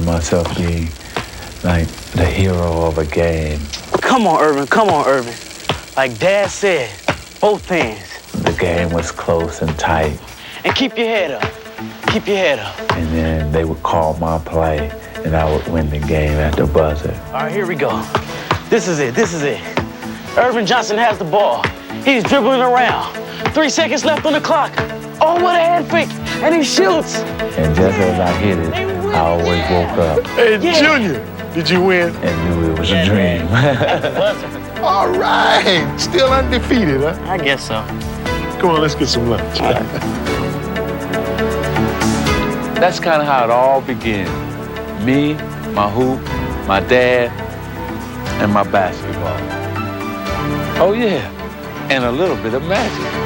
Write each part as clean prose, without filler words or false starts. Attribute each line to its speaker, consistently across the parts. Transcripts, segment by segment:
Speaker 1: imagining myself being like the hero of a game.
Speaker 2: Come on, Irvin. Come on, Irvin. Like Dad said, both hands.
Speaker 1: The game was close and tight.
Speaker 2: And keep your head up. Keep your head up.
Speaker 1: And then they would call my play, and I would win the game at the buzzer.
Speaker 2: All right, here we go. This is it. This is it. Irvin Johnson has the ball. He's dribbling around. 3 seconds left on the clock. Oh, what a head fake. And he shoots.
Speaker 1: And just as I hit it, I always woke up.
Speaker 3: Hey, Junior, did you win?
Speaker 1: And knew it was a dream.
Speaker 3: All right. Still undefeated, huh?
Speaker 2: I guess so.
Speaker 3: Come on, let's get some lunch.
Speaker 2: All right.
Speaker 1: That's kind of how it all began. Me, my hoop, my dad, and my basketball. Oh, yeah, and a little bit of magic.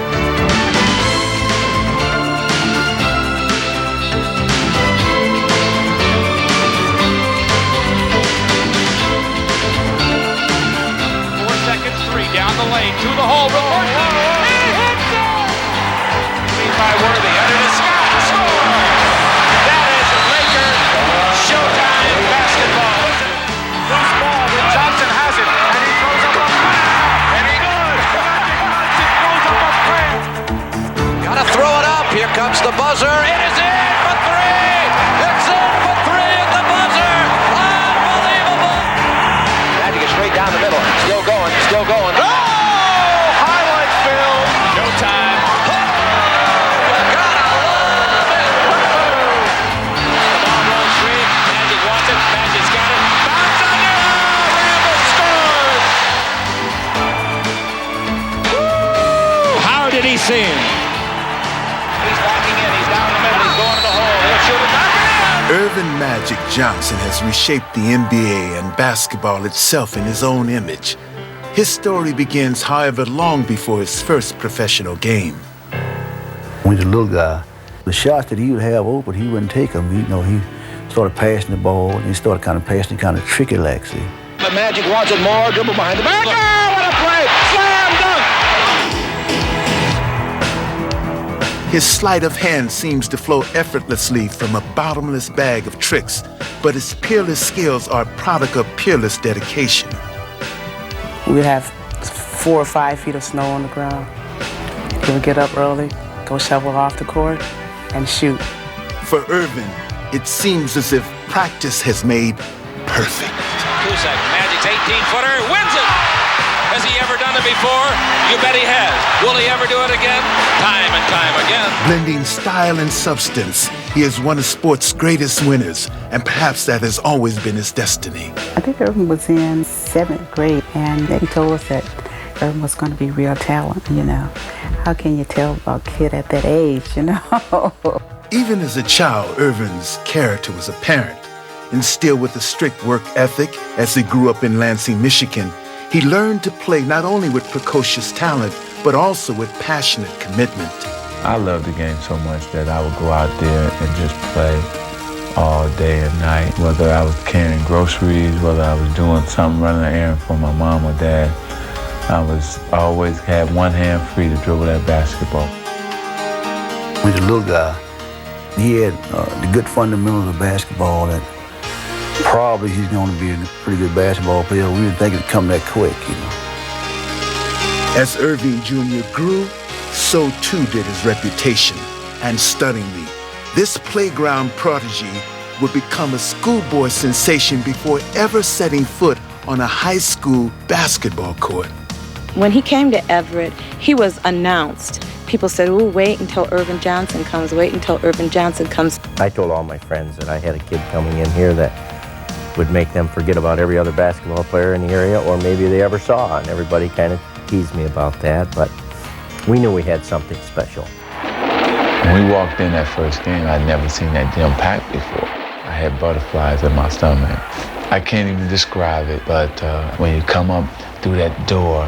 Speaker 4: Down the lane, to the hole, reverse it, he hits it! Seen by Worthy, under the sky, score! That is Laker Showtime basketball. Loose ball, and Johnson has it, and he throws up a prayer, and he goes! Johnson throws up a prayer!
Speaker 5: Gotta throw it up, here comes the buzzer, it is in for three! It's in for three at the buzzer! Unbelievable! Magic is straight down the middle, still going, still going.
Speaker 4: See him. He's walking in. He's down the middle. He's going to the hole. He'll shoot it back in.
Speaker 6: Irvin Magic Johnson has reshaped the NBA and basketball itself in his own image. His story begins, however, long before his first professional game.
Speaker 7: When he was a little guy, the shots that he would have open, he wouldn't take them. He started passing the ball, and he started kind of passing kind of tricky like, see.
Speaker 5: The Magic wants it more. Dribble behind the back. Oh, what a play! Slam dunk!
Speaker 6: His sleight of hand seems to flow effortlessly from a bottomless bag of tricks, but his peerless skills are a product of peerless dedication.
Speaker 8: We'd have 4 or 5 feet of snow on the ground. He would get up early, go shovel off the court, and shoot.
Speaker 6: For Irvin, it seems as if practice has made perfect.
Speaker 4: 2 seconds. Magic's 18-footer wins it. Has he ever done it before? You bet he has. Will he ever do it again? Time and time again.
Speaker 6: Blending style and substance, he is one of sport's greatest winners, and perhaps that has always been his destiny.
Speaker 8: I think Irvin was in 7th grade, and they told us that Irvin was going to be real talent, How can you tell about a kid at that age,
Speaker 6: Even as a child, Irvin's character was apparent. Instilled with a strict work ethic as he grew up in Lansing, Michigan, he learned to play not only with precocious talent, but also with passionate commitment.
Speaker 1: I loved the game so much that I would go out there and just play all day and night. Whether I was carrying groceries, whether I was doing something, running an errand for my mom or dad, I always had one hand free to dribble that basketball.
Speaker 7: When he was a little guy, he had the good fundamentals of basketball that probably he's going to be a pretty good basketball player. We didn't think it'd come that quick,
Speaker 6: As Irving Jr. grew, so too did his reputation. And stunningly, this playground prodigy would become a schoolboy sensation before ever setting foot on a high school basketball court.
Speaker 9: When he came to Everett, he was announced. People said, "Ooh, wait until Irvin Johnson comes, wait until Irvin Johnson comes."
Speaker 10: I told all my friends that I had a kid coming in here that would make them forget about every other basketball player in the area, or maybe they ever saw, and everybody kind of teased me about that, but we knew we had something special.
Speaker 1: When we walked in that first game, I'd never seen that gym packed before. I had butterflies in my stomach. I can't even describe it, but when you come up through that door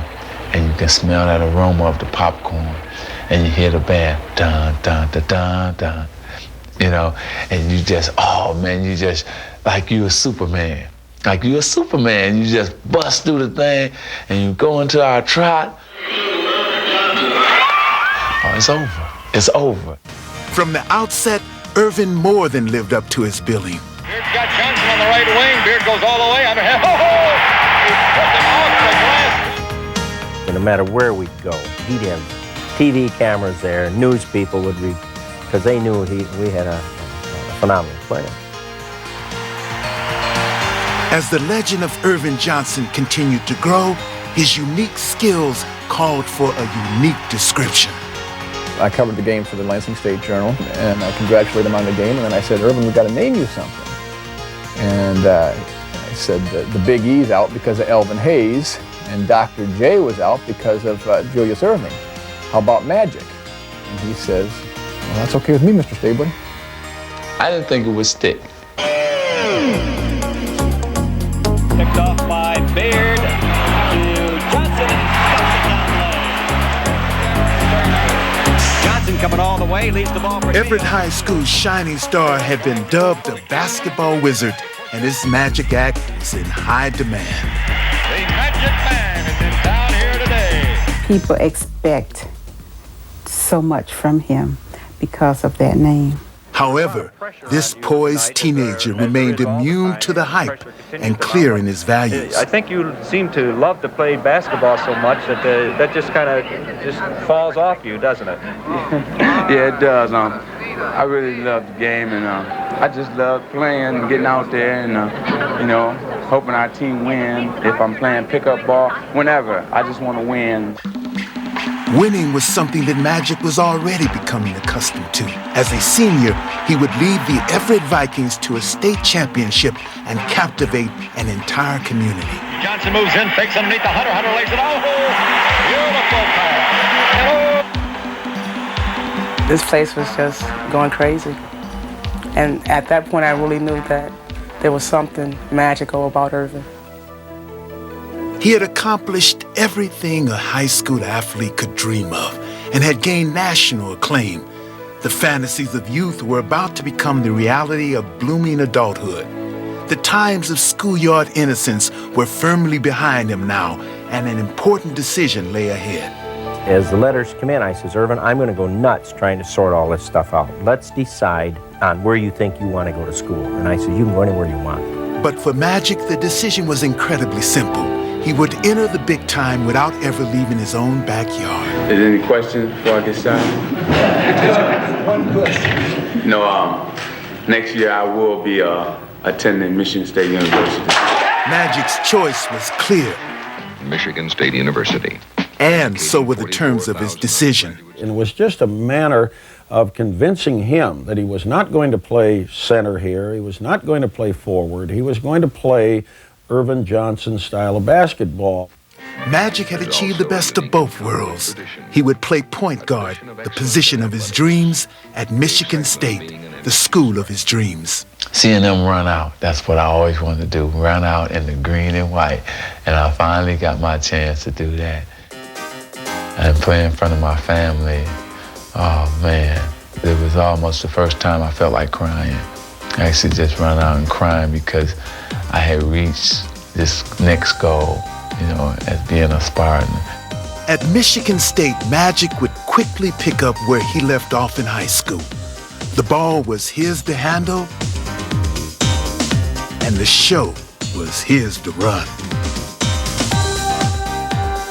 Speaker 1: and you can smell that aroma of the popcorn and you hear the band, dun, dun, dun, dun, dun, and you just, oh man, you just, like you a Superman. Like you a Superman. You just bust through the thing and you go into our trot. Oh, it's over. It's over.
Speaker 6: From the outset, Irvin more than lived up to his billing.
Speaker 4: Here got Johnson on the right wing. Beard goes all the way. He put them off the glass.
Speaker 10: And no matter where we'd go, he'd have TV cameras there, news people would read, because they knew we had a phenomenal player.
Speaker 6: As the legend of Irvin Johnson continued to grow, his unique skills called for a unique description.
Speaker 11: I covered the game for the Lansing State Journal, and I congratulated him on the game, and then I said, Irvin, we've got to name you something. And I said the Big E's out because of Elvin Hayes, and Dr. J was out because of Julius Erving. How about Magic? And he says, well, that's okay with me, Mr. Stabler.
Speaker 1: I didn't think it would stick.
Speaker 4: Picked off by Beard to Johnson and Johnson coming all the way, leaves the ball for
Speaker 6: Everett High School's shining star had been dubbed a basketball wizard, and his magic act is in high demand.
Speaker 4: The Magic Man is in town here today.
Speaker 8: People expect so much from him because of that name.
Speaker 6: However, this poised teenager remained immune to the hype and clear in his values.
Speaker 12: I think you seem to love to play basketball so much that that just kind of just falls off you, doesn't it?
Speaker 13: Yeah, it does. I really love the game, and I just love playing and getting out there and, hoping our team win. If I'm playing pickup ball, whenever, I just want to win.
Speaker 6: Winning was something that Magic was already becoming accustomed to. As a senior, he would lead the Everett Vikings to a state championship and captivate an entire community.
Speaker 4: Johnson moves in, fakes underneath the Hunter. Hunter lays it out. Beautiful pass.
Speaker 14: This place was just going crazy. And at that point, I really knew that there was something magical about Irvin.
Speaker 6: He had accomplished everything a high school athlete could dream of and had gained national acclaim. The fantasies of youth were about to become the reality of blooming adulthood. The times of schoolyard innocence were firmly behind him now, and an important decision lay ahead.
Speaker 10: As the letters come in, I says, Irvin, I'm going to go nuts trying to sort all this stuff out. Let's decide on where you think you want to go to school. And I said, you can go anywhere you want.
Speaker 6: But for Magic, the decision was incredibly simple. He would enter the big time without ever leaving his own backyard.
Speaker 13: Is there any questions before I get started?
Speaker 3: One question.
Speaker 13: No, next year I will be attending Michigan State University.
Speaker 6: Magic's choice was clear.
Speaker 15: Michigan State University.
Speaker 6: And so were the terms of his decision.
Speaker 16: And it was just a matter of convincing him that he was not going to play center here, he was not going to play forward, he was going to play Irvin Johnson's style of basketball.
Speaker 6: Magic had achieved the best of both worlds. He would play point guard, the position of his dreams, at Michigan State, the school of his dreams.
Speaker 1: Seeing them run out, that's what I always wanted to do, run out in the green and white. And I finally got my chance to do that. And play in front of my family, oh man, it was almost the first time I felt like crying. I actually just run out and crying because I had reached this next goal, as being a Spartan.
Speaker 6: At Michigan State, Magic would quickly pick up where he left off in high school. The ball was his to handle, and the show was his to run.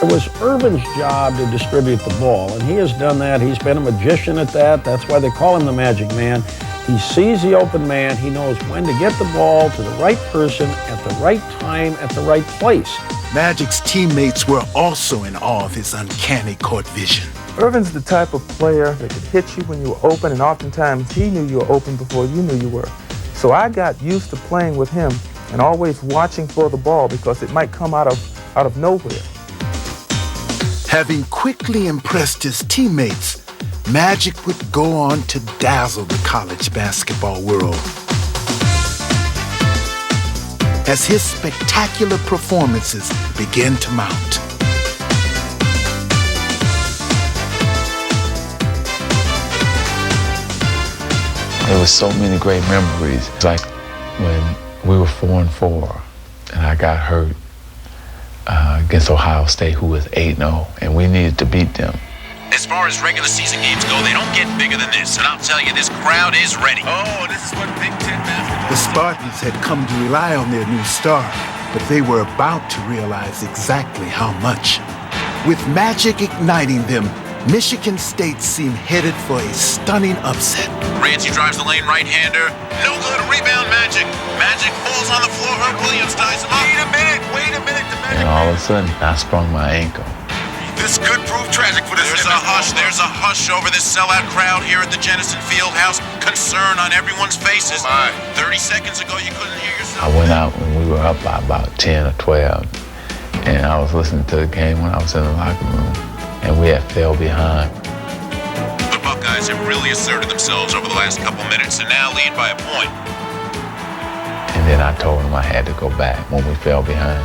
Speaker 16: It was Irvin's job to distribute the ball, and he has done that. He's been a magician at that. That's why they call him the Magic Man. He sees the open man. He knows when to get the ball to the right person at the right time at the right place.
Speaker 6: Magic's teammates were also in awe of his uncanny court vision.
Speaker 17: Irvin's the type of player that could hit you when you were open, and oftentimes he knew you were open before you knew you were. So I got used to playing with him and always watching for the ball because it might come out of nowhere.
Speaker 6: Having quickly impressed his teammates, Magic would go on to dazzle the college basketball world. As his spectacular performances began to mount.
Speaker 1: There was so many great memories. It's like when we were 4-4 and I got hurt against Ohio State, who was 8-0, and we needed to beat them.
Speaker 18: As far as regular season games go, they don't get bigger than this. And I'll tell you, this crowd is ready. Oh, this is what Big Ten basketball.
Speaker 6: The Spartans had come to rely on their new star, but they were about to realize exactly how much. With magic igniting them, Michigan State seemed headed for a stunning upset.
Speaker 18: Ramsey drives the lane right-hander. No good. Rebound Magic. Magic falls on the floor. Herb Williams ties him up. Wait a minute. The Magic.
Speaker 1: And all of a sudden, I sprung my ankle.
Speaker 18: This could prove tragic for this. There's a hush over this sellout crowd here at the Jennison Fieldhouse. Concern on everyone's faces. 30 seconds ago, you couldn't hear yourself.
Speaker 1: I went out when we were up by about 10 or 12. And I was listening to the game when I was in the locker room. And we had fell behind.
Speaker 18: The Buckeyes have really asserted themselves over the last couple minutes and now lead by a point.
Speaker 1: And then I told them I had to go back when we fell behind.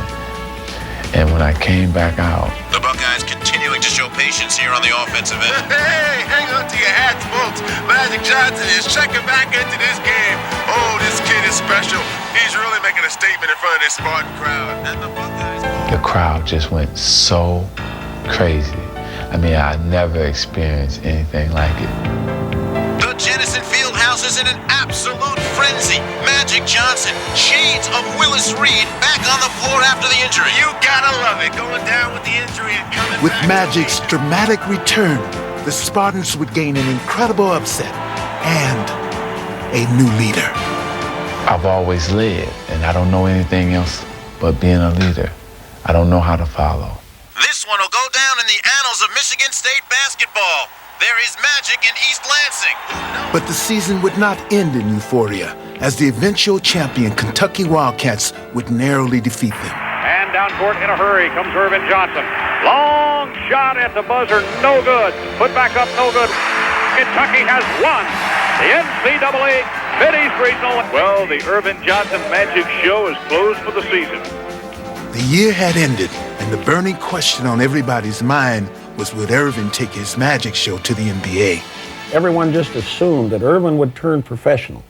Speaker 1: And when I came back out,
Speaker 18: the Buckeyes continuing to show patience here on the offensive end.
Speaker 19: Hey, hang on to your hats, folks. Magic Johnson is checking back into this game. Oh, this kid is special. He's really making a statement in front of this Spartan crowd. And the Buckeyes...
Speaker 1: The crowd just went so crazy. I mean, I never experienced anything like it.
Speaker 18: The Jennison Fieldhouse is in an absolute frenzy. Magic Johnson, shades of Willis Reed, back on the floor after the injury.
Speaker 19: You gotta love it, going down with the injury and coming
Speaker 6: with
Speaker 19: back.
Speaker 6: Magic's dramatic return, the Spartans would gain an incredible upset and a new leader.
Speaker 1: I've always led, and I don't know anything else but being a leader. I don't know how to follow.
Speaker 18: This one will go down in the annals of Michigan State basketball. There is magic in East Lansing.
Speaker 6: But the season would not end in euphoria, as the eventual champion Kentucky Wildcats would narrowly defeat them.
Speaker 20: And down court in a hurry comes Irvin Johnson. Long shot at the buzzer, no good. Put back up, no good. Kentucky has won the NCAA Mid-East Regional. Well, the Irvin Johnson Magic Show is closed for the season.
Speaker 6: The year had ended, and the burning question on everybody's mind was, would Irvin take his Magic Show to the NBA?
Speaker 16: Everyone just assumed that Irvin would turn professional.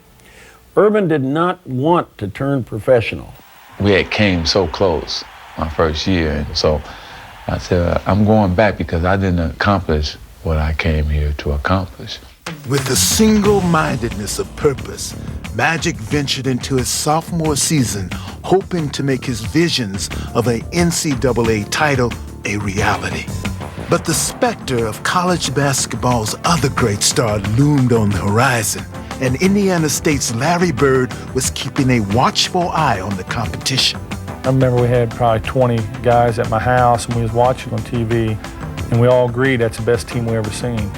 Speaker 16: Irvin did not want to turn professional.
Speaker 1: We had came so close my first year, and so I said, I'm going back because I didn't accomplish what I came here to accomplish.
Speaker 6: With the single-mindedness of purpose, Magic ventured into his sophomore season, hoping to make his visions of an NCAA title a reality. But the specter of college basketball's other great star loomed on the horizon, and Indiana State's Larry Bird was keeping a watchful eye on the competition.
Speaker 21: I remember we had probably 20 guys at my house, and we was watching on TV, and we all agreed that's the best team we ever seen.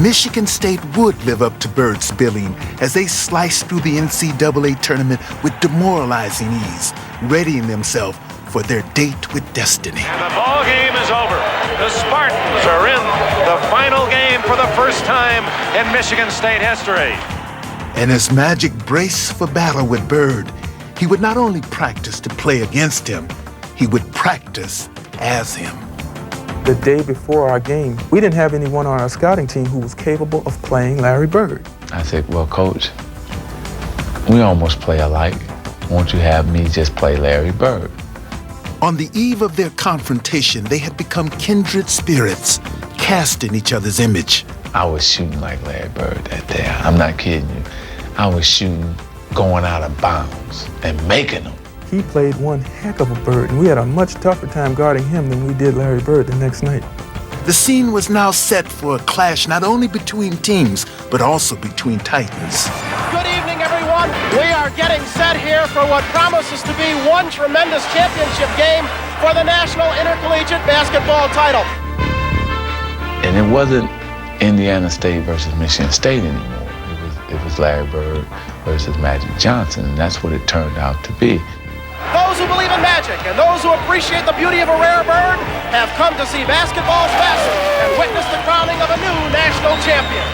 Speaker 6: Michigan State would live up to Bird's billing as they sliced through the NCAA tournament with demoralizing ease, readying themselves for their date with destiny.
Speaker 20: And the ball game is over. The Spartans are in the final game for the first time in Michigan State history.
Speaker 6: And as Magic braced for battle with Bird, he would not only practice to play against him, he would practice as him.
Speaker 17: The day before our game, we didn't have anyone on our scouting team who was capable of playing Larry Bird.
Speaker 1: I said, well, Coach, we almost play alike. Won't you have me just play Larry Bird?
Speaker 6: On the eve of their confrontation, they had become kindred spirits, cast in each other's image.
Speaker 1: I was shooting like Larry Bird that day. I'm not kidding you. I was shooting, going out of bounds, and making them.
Speaker 17: He played one heck of a Bird, and we had a much tougher time guarding him than we did Larry Bird the next night.
Speaker 6: The scene was now set for a clash not only between teams, but also between titans.
Speaker 22: Good evening, everyone. We are getting set here for what promises to be one tremendous championship game for the National Intercollegiate Basketball title.
Speaker 1: And it wasn't Indiana State versus Michigan State anymore. It was Larry Bird versus Magic Johnson, and that's what it turned out to be.
Speaker 22: Those who believe in magic and those who appreciate the beauty of a rare bird have come to see basketball's best and witness the crowning of a new national champion.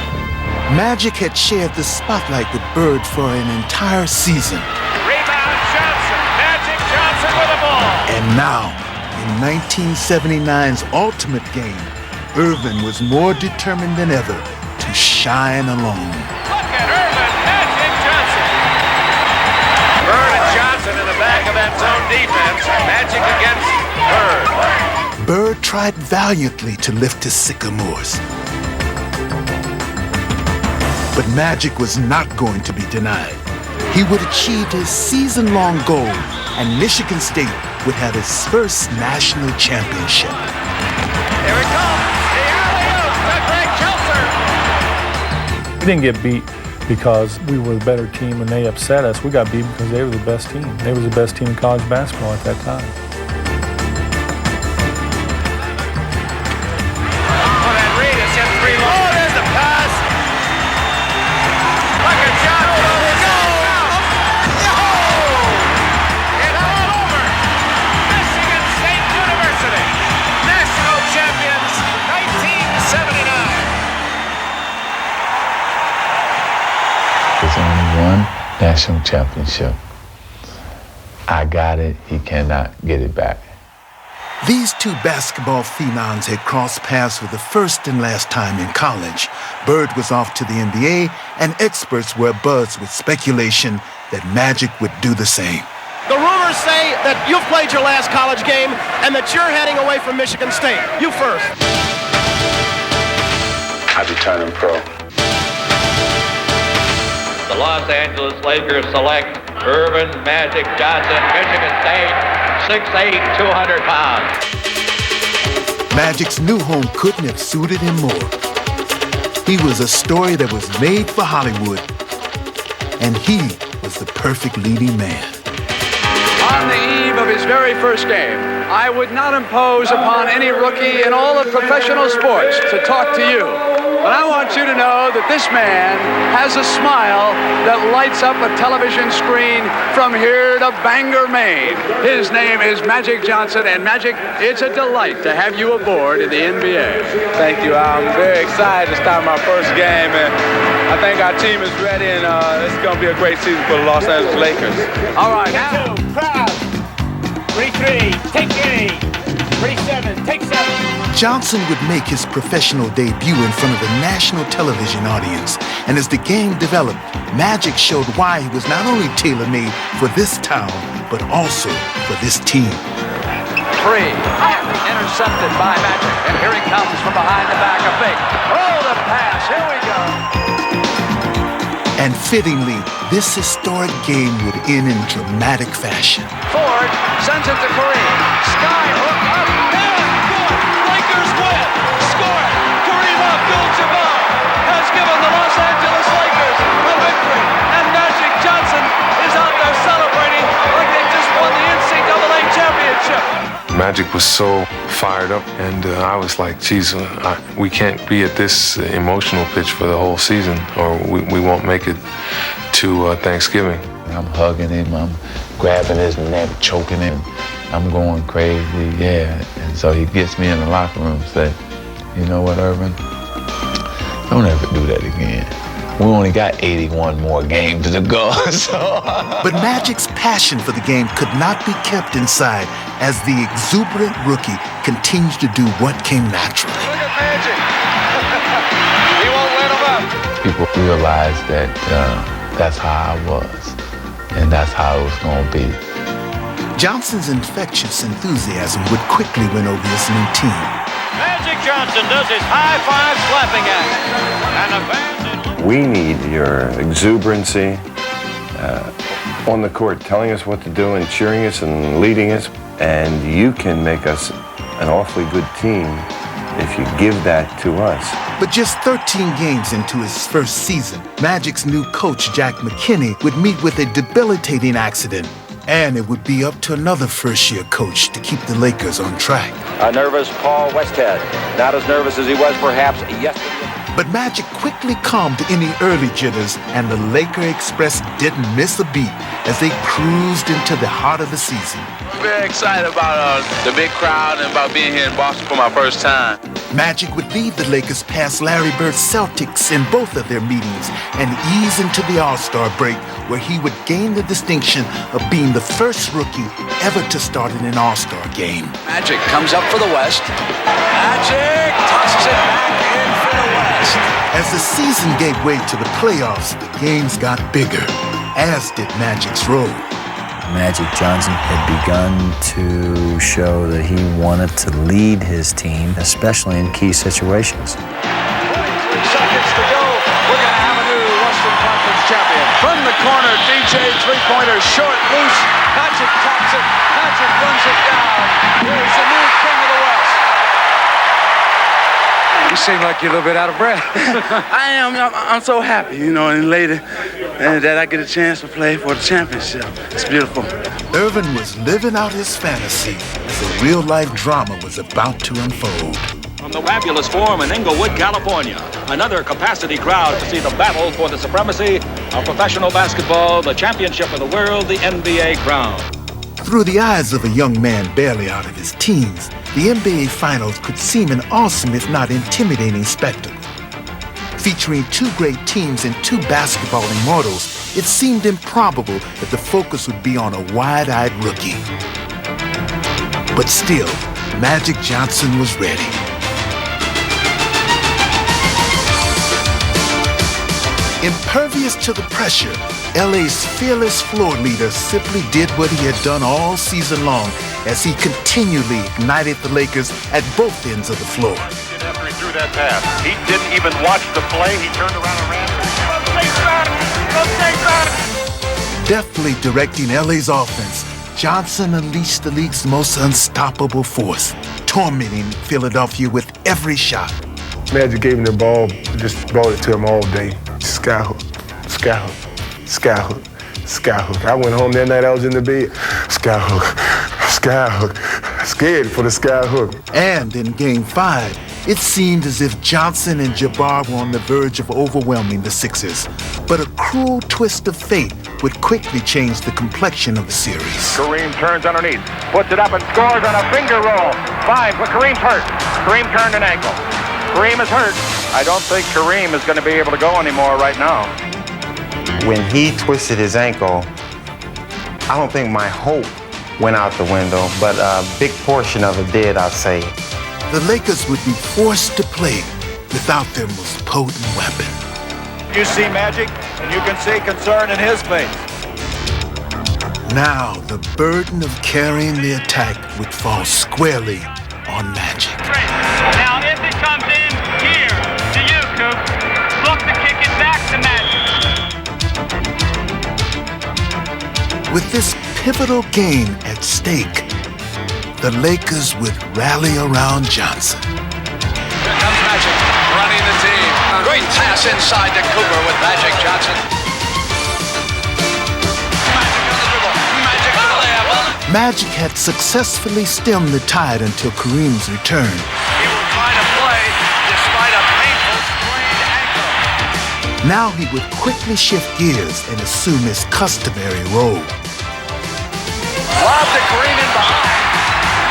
Speaker 6: Magic had shared the spotlight with Bird for an entire season.
Speaker 20: Rebound Johnson, Magic Johnson with the ball.
Speaker 6: And now, in 1979's ultimate game, Irvin was more determined than ever to shine alone.
Speaker 20: Look at Irvin, Magic Johnson. Bird and Johnson in the back of that zone defense. Magic against Bird.
Speaker 6: Bird tried valiantly to lift his sycamores, But Magic was not going to be denied. He would achieve his season-long goal, and Michigan State would have its first national championship.
Speaker 22: Here it comes. The alley-oop to Greg Kelser.
Speaker 21: We didn't get beat because we were the better team and they upset us. We got beat because they were the best team. They were the best team in college basketball at that time.
Speaker 1: One national championship. I got it. He cannot get it back.
Speaker 6: These two basketball phenoms had crossed paths for the first and last time in college. Bird was off to the NBA, and experts were abuzz with speculation that Magic would do the same.
Speaker 22: The rumors say that you've played your last college game and that you're heading away from Michigan State. You first.
Speaker 18: I'll be turning pro.
Speaker 4: The Los Angeles Lakers select Earvin Magic Johnson, Michigan State, 6'8", 200 pounds.
Speaker 6: Magic's new home couldn't have suited him more. He was a story that was made for Hollywood, and he was the perfect leading man.
Speaker 11: On the eve of his very first game, I would not impose upon any rookie in all of professional sports to talk to you. But I want you to know that this man has a smile that lights up a television screen from here to Bangor, Maine. His name is Magic Johnson, and Magic, it's a delight to have you aboard in the NBA.
Speaker 13: Thank you. I'm very excited to start my first game, and I think our team is ready, and it's going to be a great season for the Los Angeles Lakers.
Speaker 11: All right, now.
Speaker 22: Crowd. 3-3. Take 8. 3-7. Take 7.
Speaker 6: Johnson would make his professional debut in front of a national television audience, and as the game developed, Magic showed why he was not only tailor-made for this town, but also for this team.
Speaker 11: 3, intercepted by Magic, and here he comes from behind the back, a fake. Oh, the pass, here we go.
Speaker 6: And fittingly, this historic game would end in dramatic fashion.
Speaker 11: Ford sends it to Kareem. Skyhook up, and good. Lakers win. Score it. Kareem Abdul-Jabbar has given the Los Angeles Lakers a victory, and Magic Johnson is out there celebrating like they just won the NCAA championship.
Speaker 2: Magic was so fired up, and I was like, geez, we can't be at this emotional pitch for the whole season, or we won't make it to Thanksgiving.
Speaker 1: I'm hugging him, I'm grabbing his neck, choking him. I'm going crazy, yeah. And so he gets me in the locker room and says, you know what, Earvin? Don't ever do that again. We only got 81 more games to go, so.
Speaker 6: But Magic's passion for the game could not be kept inside as the exuberant rookie continued to do what came naturally.
Speaker 11: Look at Magic. He won't let him up.
Speaker 1: People realized that that's how I was, and that's how it was going to be.
Speaker 6: Johnson's infectious enthusiasm would quickly win over his new team.
Speaker 22: Magic Johnson does his high-five slapping act. And the fans...
Speaker 5: We need your exuberancy on the court, telling us what to do and cheering us and leading us. And you can make us an awfully good team if you give that to us.
Speaker 6: But just 13 games into his first season, Magic's new coach, Jack McKinney, would meet with a debilitating accident. And it would be up to another first-year coach to keep the Lakers on track.
Speaker 23: A nervous Paul Westhead. Not as nervous as he was perhaps yesterday.
Speaker 6: But Magic quickly calmed any early jitters, and the Laker Express didn't miss a beat as they cruised into the heart of the season.
Speaker 13: Very excited about the big crowd and about being here in Boston for my first time.
Speaker 6: Magic would lead the Lakers past Larry Bird's Celtics in both of their meetings and ease into the All-Star break, where he would gain the distinction of being the first rookie ever to start in an All-Star game.
Speaker 11: Magic comes up for the West. Magic tosses it back in for the West.
Speaker 6: As the season gave way to the playoffs, the games got bigger, as did Magic's role.
Speaker 24: Magic Johnson had begun to show that he wanted to lead his team, especially in key situations.
Speaker 11: 23 seconds to go. We're going to have a new
Speaker 7: corner. DJ three-pointer, short, loose. Magic taps it. Magic runs it down. Here's the new king of the West.
Speaker 8: You seem like you're a little bit out of breath.
Speaker 9: I am. I'm so happy, you know, and later that I get a chance to play for the championship. It's beautiful.
Speaker 6: Irvin was living out his fantasy as a real-life drama was about to unfold.
Speaker 12: From the fabulous forum in Inglewood, California, another capacity crowd to see the battle for the supremacy of professional basketball, the championship of the world, the NBA crown.
Speaker 6: Through the eyes of a young man barely out of his teens, the NBA Finals could seem an awesome, if not intimidating, spectacle. Featuring two great teams and two basketball immortals, it seemed improbable that the focus would be on a wide-eyed rookie. But still, Magic Johnson was ready. Impervious to the pressure, LA's fearless floor leader simply did what he had done all season long as he continually ignited the Lakers at both ends of the floor.
Speaker 20: After he threw that pass, he didn't even watch the play. He turned around and ran.
Speaker 6: Deftly directing LA's offense, Johnson unleashed the league's most unstoppable force, tormenting Philadelphia with every shot.
Speaker 2: Magic gave him the ball, just brought it to him all day. Skyhook, skyhook, skyhook, skyhook. I went home that night, I was in the bed. Skyhook, skyhook, scared for the skyhook.
Speaker 6: And in Game 5, it seemed as if Johnson and Jabbar were on the verge of overwhelming the Sixers. But a cruel twist of fate would quickly change the complexion of the series.
Speaker 20: Kareem turns underneath, puts it up and scores on a finger roll. 5, but Kareem's hurt. Kareem turned an ankle. Kareem is hurt. I don't think Kareem is going to be able to go anymore right now.
Speaker 25: When he twisted his ankle, I don't think my hope went out the window, but a big portion of it did, I'd say.
Speaker 6: The Lakers would be forced to play without their most potent weapon.
Speaker 20: You see Magic, and you can see concern in his face.
Speaker 6: Now, the burden of carrying the attack would fall squarely on Magic.
Speaker 26: Now, if it comes in here to you, Coop, look to kick it back to Magic.
Speaker 6: With this pivotal game at stake, the Lakers would rally around Johnson.
Speaker 4: Here comes Magic, running the team. Great pass inside to Cooper with Magic Johnson. Magic on the dribble. Magic on the layup.
Speaker 6: Magic had successfully stemmed the tide until Kareem's return.
Speaker 4: He will try to play despite a painful sprained ankle.
Speaker 6: Now he would quickly shift gears and assume his customary role.
Speaker 4: Lob to Kareem in behind.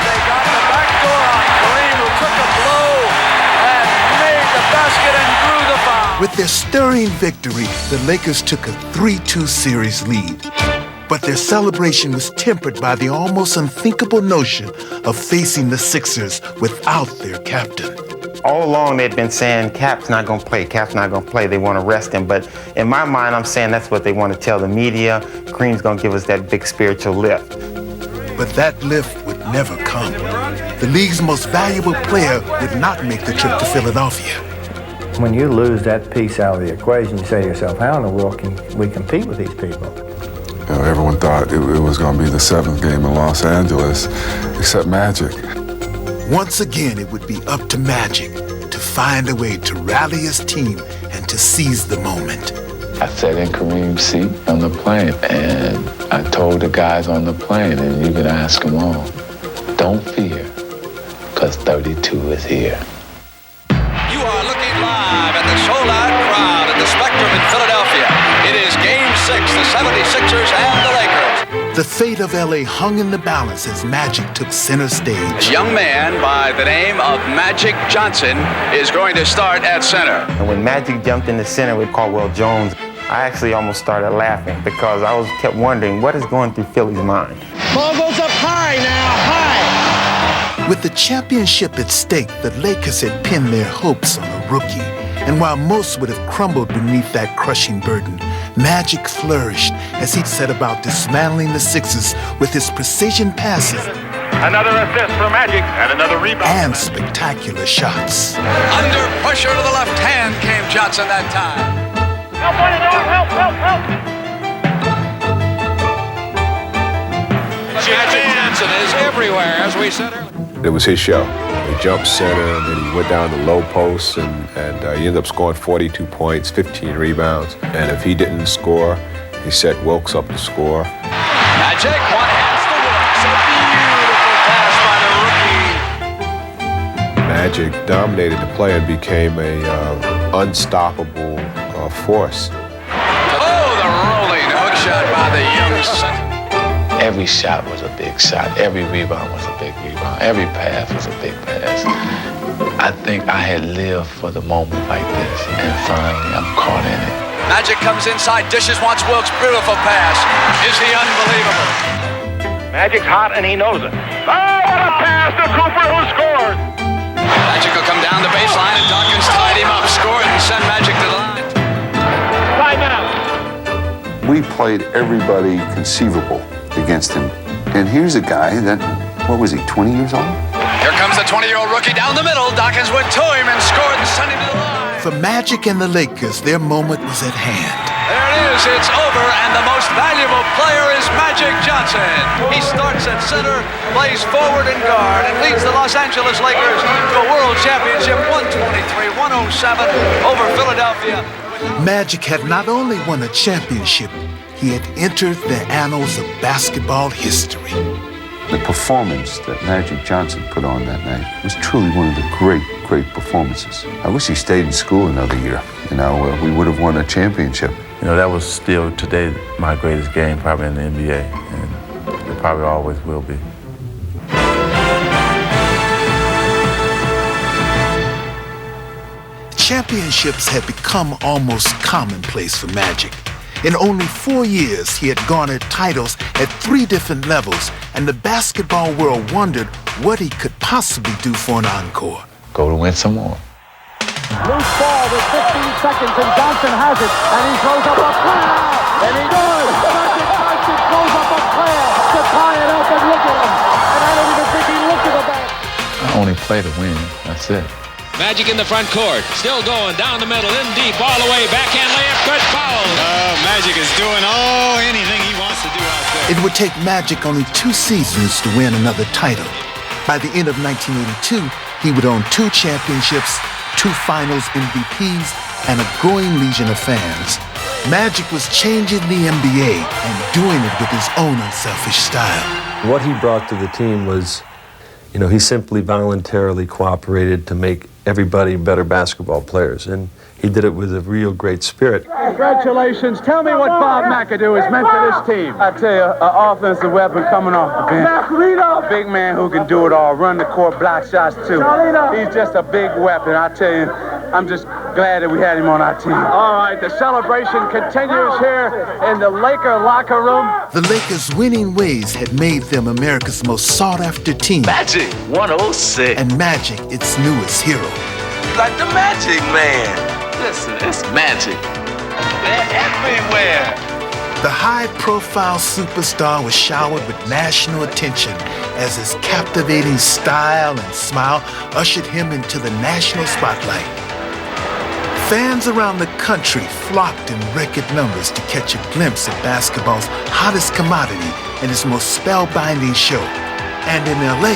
Speaker 4: They got the back door on Kareem, who took a blow and made the basket and drew the foul.
Speaker 6: With their stirring victory, the Lakers took a 3-2 series lead. But their celebration was tempered by the almost unthinkable notion of facing the Sixers without their captain.
Speaker 25: All along they'd been saying, Cap's not going to play, Cap's not going to play, they want to rest him. But in my mind, I'm saying that's what they want to tell the media. Kareem's going to give us that big spiritual lift.
Speaker 6: But that lift would never come. The league's most valuable player would not make the trip to Philadelphia.
Speaker 10: When you lose that piece out of the equation, you say to yourself, how in the world can we compete with these people?
Speaker 2: You know, everyone thought it was going to be the 7th game in Los Angeles, except Magic.
Speaker 6: Once again, it would be up to Magic to find a way to rally his team and to seize the moment.
Speaker 1: I sat in Kareem's seat on the plane, and I told the guys on the plane, and you can ask them all, don't fear, because 32 is here.
Speaker 4: You are looking live at the sold-out crowd at the Spectrum in Philadelphia. It is Game 6, the 76ers and the Lakers.
Speaker 6: The fate of LA hung in the balance as Magic took center stage.
Speaker 4: A young man by the name of Magic Johnson is going to start at center.
Speaker 25: And when Magic jumped in the center with Caldwell Jones, I actually almost started laughing because I kept wondering what is going through Philly's mind.
Speaker 22: Ball goes up high now, high.
Speaker 6: With the championship at stake, the Lakers had pinned their hopes on a rookie. And while most would have crumbled beneath that crushing burden, Magic flourished as he set about dismantling the Sixers with his precision passes.
Speaker 20: Another assist for Magic and another rebound.
Speaker 6: And spectacular shots.
Speaker 4: Under pressure to the left hand came Johnson that time.
Speaker 20: Help!
Speaker 4: Magic Johnson is everywhere, as we said earlier.
Speaker 3: It was his show. He jumped center, and then he went down the low post, and he ended up scoring 42 points, 15 rebounds. And if he didn't score, he set Wilkes up to score.
Speaker 7: Magic, one has to Wilkes. A beautiful pass by the rookie.
Speaker 3: Magic dominated the play and became a unstoppable force.
Speaker 7: Oh, the rolling hook shot by the young center.
Speaker 1: Every shot was a big shot. Every rebound was a big rebound. Every pass was a big pass. I think I had lived for the moment like this, and finally I'm caught in it.
Speaker 7: Magic comes inside, dishes, wants Wilkes. Beautiful pass. Is he unbelievable?
Speaker 20: Magic's hot and he knows it. Oh, what a pass to Cooper, who scored!
Speaker 7: Magic will come down the baseline and Dawkins tied him up, scored, and sent Magic to the line.
Speaker 20: Timeout.
Speaker 14: We played everybody conceivable against him. And here's a guy that, what was he, 20 years old?
Speaker 7: Here comes the 20-year-old rookie down the middle. Dawkins went to him and scored and sent him to the line.
Speaker 6: For Magic and the Lakers, their moment was at hand.
Speaker 7: There it is, it's over, and the most valuable player is Magic Johnson. He starts at center, plays forward and guard, and leads the Los Angeles Lakers to a world championship 123-107 over Philadelphia.
Speaker 6: Magic had not only won a championship, he had entered the annals of basketball history.
Speaker 14: The performance that Magic Johnson put on that night was truly one of the great performances. I wish he stayed in school another year. We would have won a championship.
Speaker 1: That was still today my greatest game probably in the NBA, and it probably always will be.
Speaker 6: Championships had become almost commonplace for Magic. In only 4 years, he had garnered titles at 3 different levels, and the basketball world wondered what he could possibly do for an encore.
Speaker 1: Go to win some more.
Speaker 22: Loose ball with 15 seconds, and Johnson has it, and he throws up a prayer, and he does. Magic Johnson throws up a prayer to tie it up, and look at him. And I don't even think he looked at the ball.
Speaker 1: I only play to win. That's it.
Speaker 12: Magic in the front court, still going, down the middle, in deep, all the way, backhand layup, good foul.
Speaker 15: Magic is doing anything he wants to do out there.
Speaker 6: It would take Magic only 2 seasons to win another title. By the end of 1982, he would own 2 championships, 2 finals MVPs, and a growing legion of fans. Magic was changing the NBA and doing it with his own unselfish style.
Speaker 16: What he brought to the team was, he simply voluntarily cooperated to make everybody better basketball players, and he did it with a real great spirit.
Speaker 13: Congratulations. Tell me what Bob McAdoo has meant to this team. I tell you, an offensive weapon coming off the bench. A big man who can do it all, run the court, block shots too. He's just a big weapon. I tell you, I'm just glad that we had him on our team. All right, the celebration continues here in the Laker locker room.
Speaker 6: The Lakers' winning ways had made them America's most sought-after team.
Speaker 17: Magic 106.
Speaker 6: And Magic, its newest hero.
Speaker 17: Like the Magic Man. Listen, it's Magic. They're everywhere.
Speaker 6: The high-profile superstar was showered with national attention as his captivating style and smile ushered him into the national spotlight. Fans around the country flocked in record numbers to catch a glimpse of basketball's hottest commodity and its most spellbinding show. And in LA,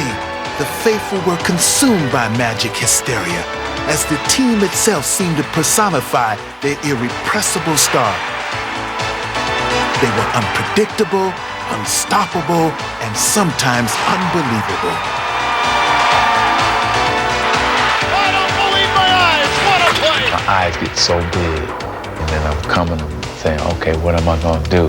Speaker 6: the faithful were consumed by Magic hysteria, as the team itself seemed to personify their irrepressible star. They were unpredictable, unstoppable, and sometimes unbelievable.
Speaker 22: I don't believe my eyes. What a play!
Speaker 1: My eyes get so big, and then I'm coming and saying, okay, what am I going to do?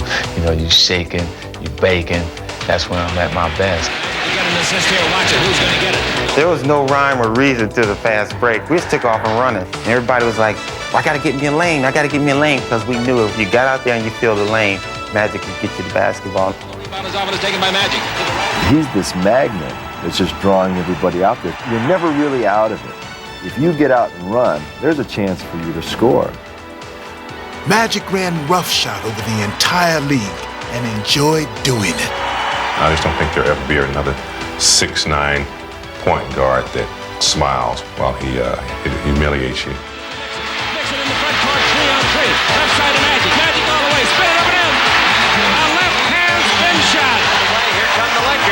Speaker 1: You shaking, you baking. That's when I'm at my best.
Speaker 12: You got an assist here, watch it, who's going to get it?
Speaker 25: There was no rhyme or reason to the fast break. We just took off and running. And everybody was like, I got to get me a lane, because we knew if you got out there and you feel the lane, Magic could get you the basketball.
Speaker 12: Rebound is off and is taken by Magic.
Speaker 24: He's this magnet that's just drawing everybody out there. You're never really out of it. If you get out and run, there's a chance for you to score.
Speaker 6: Magic ran roughshod over the entire league and enjoyed doing it.
Speaker 3: I just don't think there'll ever be another 6'9" point guard that smiles while he humiliates you.
Speaker 12: Nixon in the front court, 3-on-3. Left side of Magic. Magic all the way. Spin it up and in. A left hand spin shot.
Speaker 7: Here come the Lakers.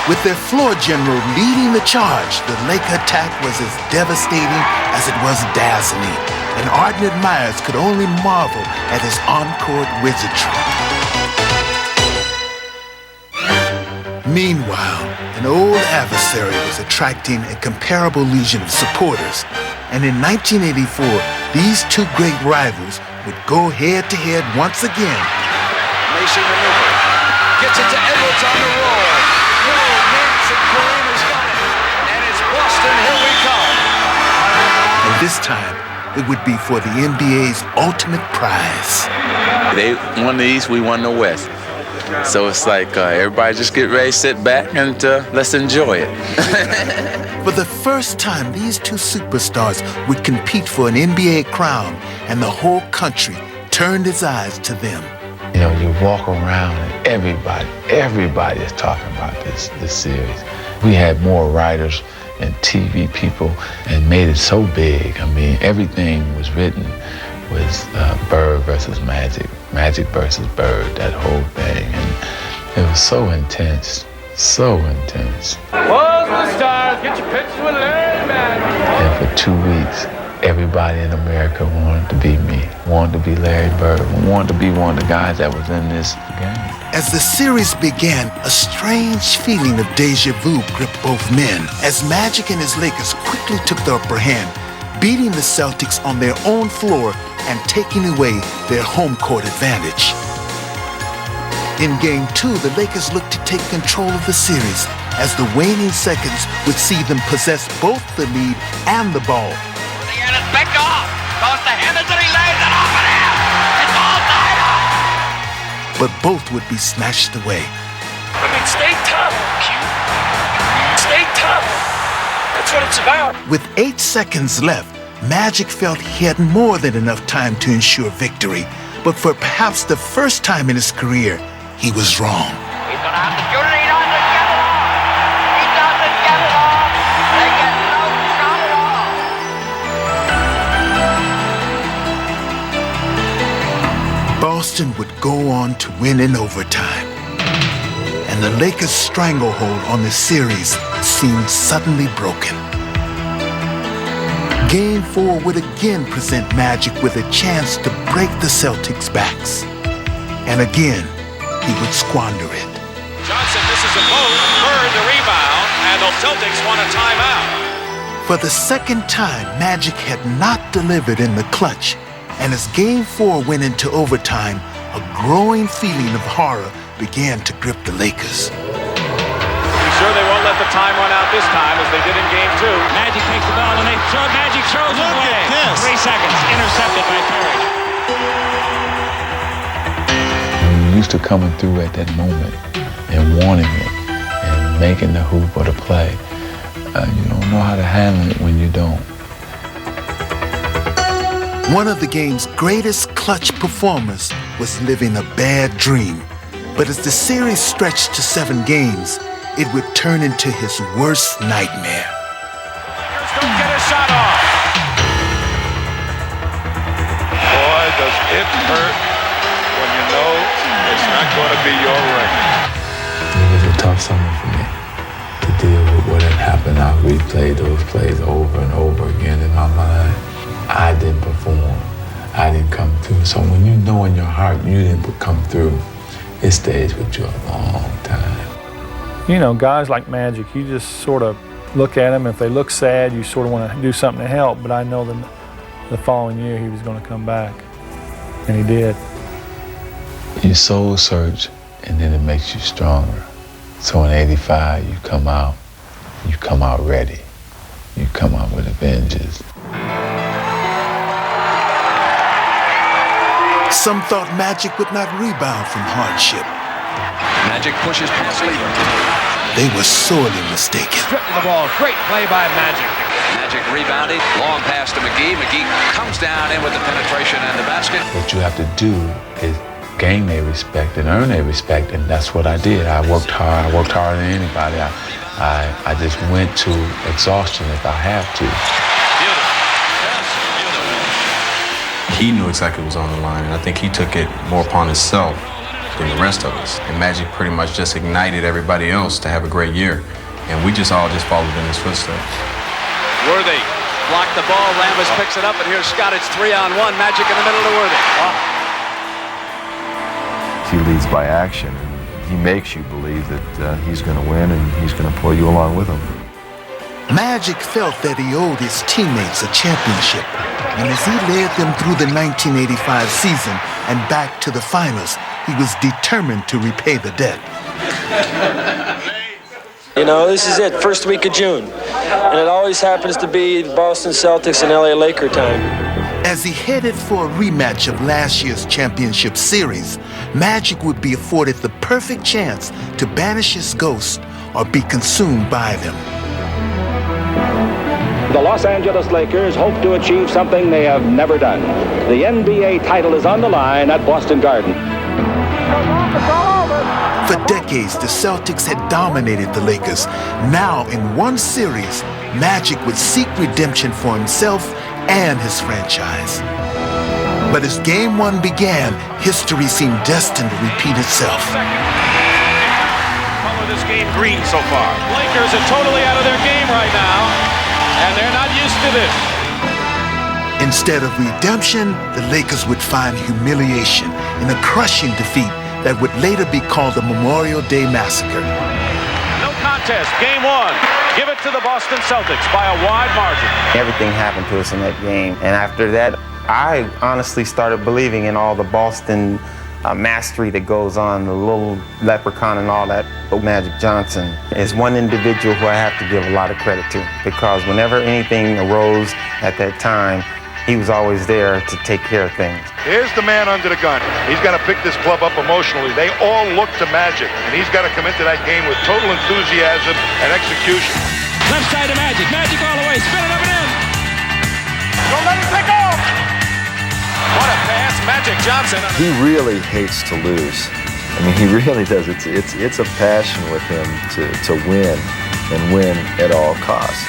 Speaker 6: With their floor general leading the charge, the Laker attack was as devastating as it was dazzling, and ardent admirers could only marvel at his on-court wizardry. Meanwhile, an old adversary was attracting a comparable legion of supporters, and in 1984, these two great rivals would go head-to-head once again.
Speaker 7: Racing maneuver. Gets it to Edwards on the roll. And Kareem has got it. And it's Boston, here we come.
Speaker 6: And this time, it would be for the NBA's ultimate prize.
Speaker 25: They won the East, we won the West. So it's like everybody just get ready, sit back, and let's enjoy it.
Speaker 6: For the first time, these two superstars would compete for an NBA crown, and the whole country turned its eyes to them.
Speaker 1: You know, you walk around and everybody is talking about this series. We had more writers and TV people and made it so big. I mean, everything was written was Bird versus Magic, Magic versus Bird, that whole thing. And it was so intense, so intense.
Speaker 22: Who's the stars? Get your pictures with Larry, man.
Speaker 1: And for 2 weeks, everybody in America wanted to be me, wanted to be Larry Bird, wanted to be one of the guys that was in this game.
Speaker 6: As the series began, a strange feeling of deja vu gripped both men as Magic and his Lakers quickly took the upper hand, beating the Celtics on their own floor and taking away their home court advantage. In Game 2, the Lakers looked to take control of the series as the waning seconds would see them possess both the lead and the ball.
Speaker 22: And it's back off. Toss the hand until he lays it off of him. It's all tied up.
Speaker 6: But both would be snatched away.
Speaker 22: I mean, stay tough, Q. Stay tough. That's what it's about.
Speaker 6: With 8 seconds left, Magic felt he had more than enough time to ensure victory. But for perhaps the first time in his career, he was wrong.
Speaker 22: He's going to have to shoot it. He doesn't get it off. He doesn't get it off. They get no shot at all.
Speaker 6: Boston would go on to win in overtime. And the Lakers' stranglehold on the series seemed suddenly broken. Game 4 would again present Magic with a chance to break the Celtics' backs. And again, he would squander it.
Speaker 4: Johnson misses a both, Bird the rebound, and the Celtics want a timeout.
Speaker 6: For the second time, Magic had not delivered in the clutch. And as Game 4 went into overtime, a growing feeling of horror began to grip the Lakers.
Speaker 4: You sure they won't let the time run out this time as they did in Game 2?
Speaker 12: Magic takes the ball and they throw. Magic throws it away.
Speaker 15: Look at this.
Speaker 12: 3 seconds. Intercepted by Perry.
Speaker 1: You're used to coming through at that moment and wanting it and making the hoop or the play. You don't know how to handle it when you don't.
Speaker 6: One of the game's greatest clutch performers was living a bad dream. But as the series stretched to 7 games, it would turn into his worst nightmare.
Speaker 4: Don't get a shot off.
Speaker 5: Boy, does it hurt when you know it's not going to be your record.
Speaker 1: It was a tough summer for me to deal with what had happened. I replayed those plays over and over again in my mind. I didn't perform. I didn't come through. So when you know in your heart you didn't come through, it stays with you a long time.
Speaker 11: You know, guys like Magic, you just sort of look at them. If they look sad, you sort of want to do something to help. But I know that the following year he was going to come back, and he did.
Speaker 1: You soul search, and then it makes you stronger. So in '85, you come out ready. You come out with a vengeance.
Speaker 6: Some thought Magic would not rebound from hardship.
Speaker 7: Magic pushes past Lever.
Speaker 6: They were sorely mistaken.
Speaker 7: Stripping the ball. Great play by Magic. Magic rebounded. Long pass to McGee. McGee comes down in with the penetration and the basket.
Speaker 1: What you have to do is gain their respect and earn their respect, and that's what I did. I worked hard. I worked harder than anybody. I just went to exhaustion if I have to.
Speaker 18: He knew exactly what was on the line, and I think he took it more upon himself
Speaker 8: than the rest of us. And Magic pretty much just ignited everybody else to have a great year. And we just all followed in his footsteps.
Speaker 7: Worthy blocked the ball. Rambis picks it up, and here's Scott. It's 3-on-1. Magic in the middle to Worthy.
Speaker 24: He leads by action. He makes you believe that he's going to win and he's going to pull you along with him.
Speaker 6: Magic felt that he owed his teammates a championship, and as he led them through the 1985 season and back to the finals, he was determined to repay the debt.
Speaker 9: You know, this is it, first week of June, and it always happens to be Boston Celtics and LA Laker time.
Speaker 6: As he headed for a rematch of last year's championship series, Magic would be afforded the perfect chance to banish his ghost or be consumed by them.
Speaker 18: The Los Angeles Lakers hope to achieve something they have never done. The NBA title is on the line at Boston Garden.
Speaker 6: For decades, the Celtics had dominated the Lakers. Now, in one series, Magic would seek redemption for himself and his franchise. But as Game 1 began, history seemed destined to repeat itself.
Speaker 20: Color this game green so far. Lakers are totally out of their game right now. And they're not used to this.
Speaker 6: Instead of redemption, the Lakers would find humiliation in a crushing defeat that would later be called the Memorial Day Massacre.
Speaker 20: No contest, game 1. Give it to the Boston Celtics by a wide margin.
Speaker 25: Everything happened to us in that game. And after that, I honestly started believing in all the Boston mastery that goes on, the little leprechaun and all that. Magic Johnson is one individual who I have to give a lot of credit to, because whenever anything arose at that time, he was always there to take care of things.
Speaker 5: Here's the man under the gun. He's got to pick this club up emotionally. They all look to Magic, and he's got to come into that game with total enthusiasm and execution.
Speaker 26: Left side of Magic. Magic all the way. Spin it up and in.
Speaker 20: Don't let him take off. What a pass, Magic Johnson.
Speaker 24: He really hates to lose. I mean, he really does. It's a passion with him to win and win at all costs.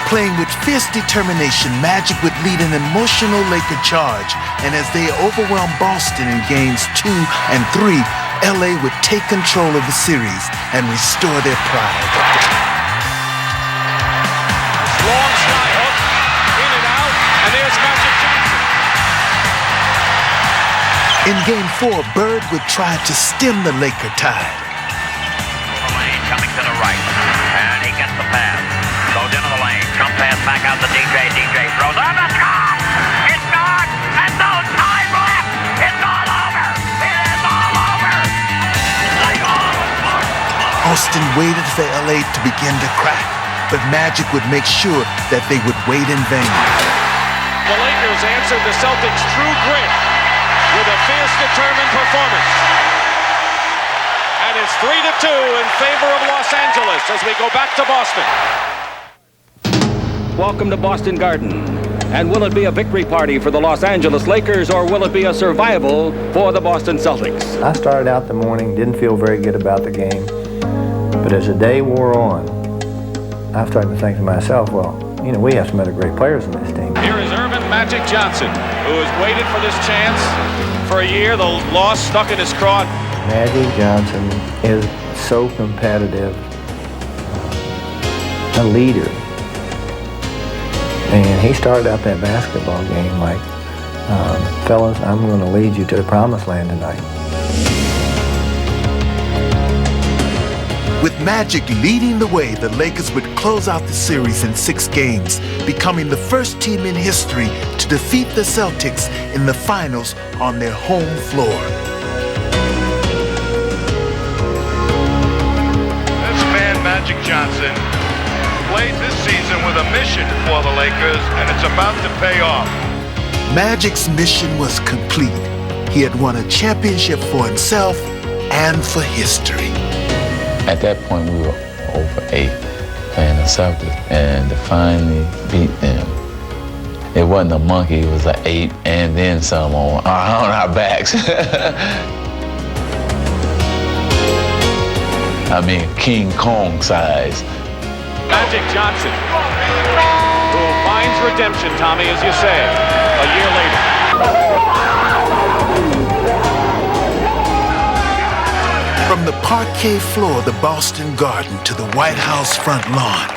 Speaker 6: Playing with fierce determination, Magic would lead an emotional Laker charge, and as they overwhelmed Boston in games 2 and 3, LA would take control of the series and restore their pride.
Speaker 20: Long sky hook, in and out, and there's Magic Johnson.
Speaker 6: In Game 4, Bird would try to stem the Laker tide.
Speaker 19: Coming to the right, and he gets the pass. Goes into the lane, jump pass back out to DJ. DJ throws on the top. It's gone, and no time left. It's all over. It is all over.
Speaker 6: Austin waited for LA to begin to crack, but Magic would make sure that they would wait in vain.
Speaker 20: The Lakers answered the Celtics' true grit with a fierce, determined performance. And it's 3-2 in favor of Los Angeles as we go back to Boston.
Speaker 18: Welcome to Boston Garden. And will it be a victory party for the Los Angeles Lakers, or will it be a survival for the Boston Celtics?
Speaker 10: I started out the morning, didn't feel very good about the game. But as the day wore on, I started to think to myself, well, you know, we have some other great players in this team.
Speaker 20: Here is Irvin Magic Johnson, who has waited for this chance for a year. The loss stuck in his craw.
Speaker 10: Magic Johnson is so competitive, a leader. And he started out that basketball game like, fellas, I'm going to lead you to the promised land tonight.
Speaker 6: With Magic leading the way, the Lakers would close out the series in 6 games, becoming the first team in history to defeat the Celtics in the finals on their home floor.
Speaker 5: This man, Magic Johnson, played this season with a mission for the Lakers, and it's about to pay off.
Speaker 6: Magic's mission was complete. He had won a championship for himself and for history.
Speaker 1: At that point, we were over 8 playing the Celtics, and to finally beat them, it wasn't a monkey, it was an 8 and then some on our backs. I mean, King Kong size.
Speaker 20: Magic Johnson, who finds redemption, Tommy, as you say, a year later.
Speaker 6: From the parquet floor of the Boston Garden to the White House front lawn,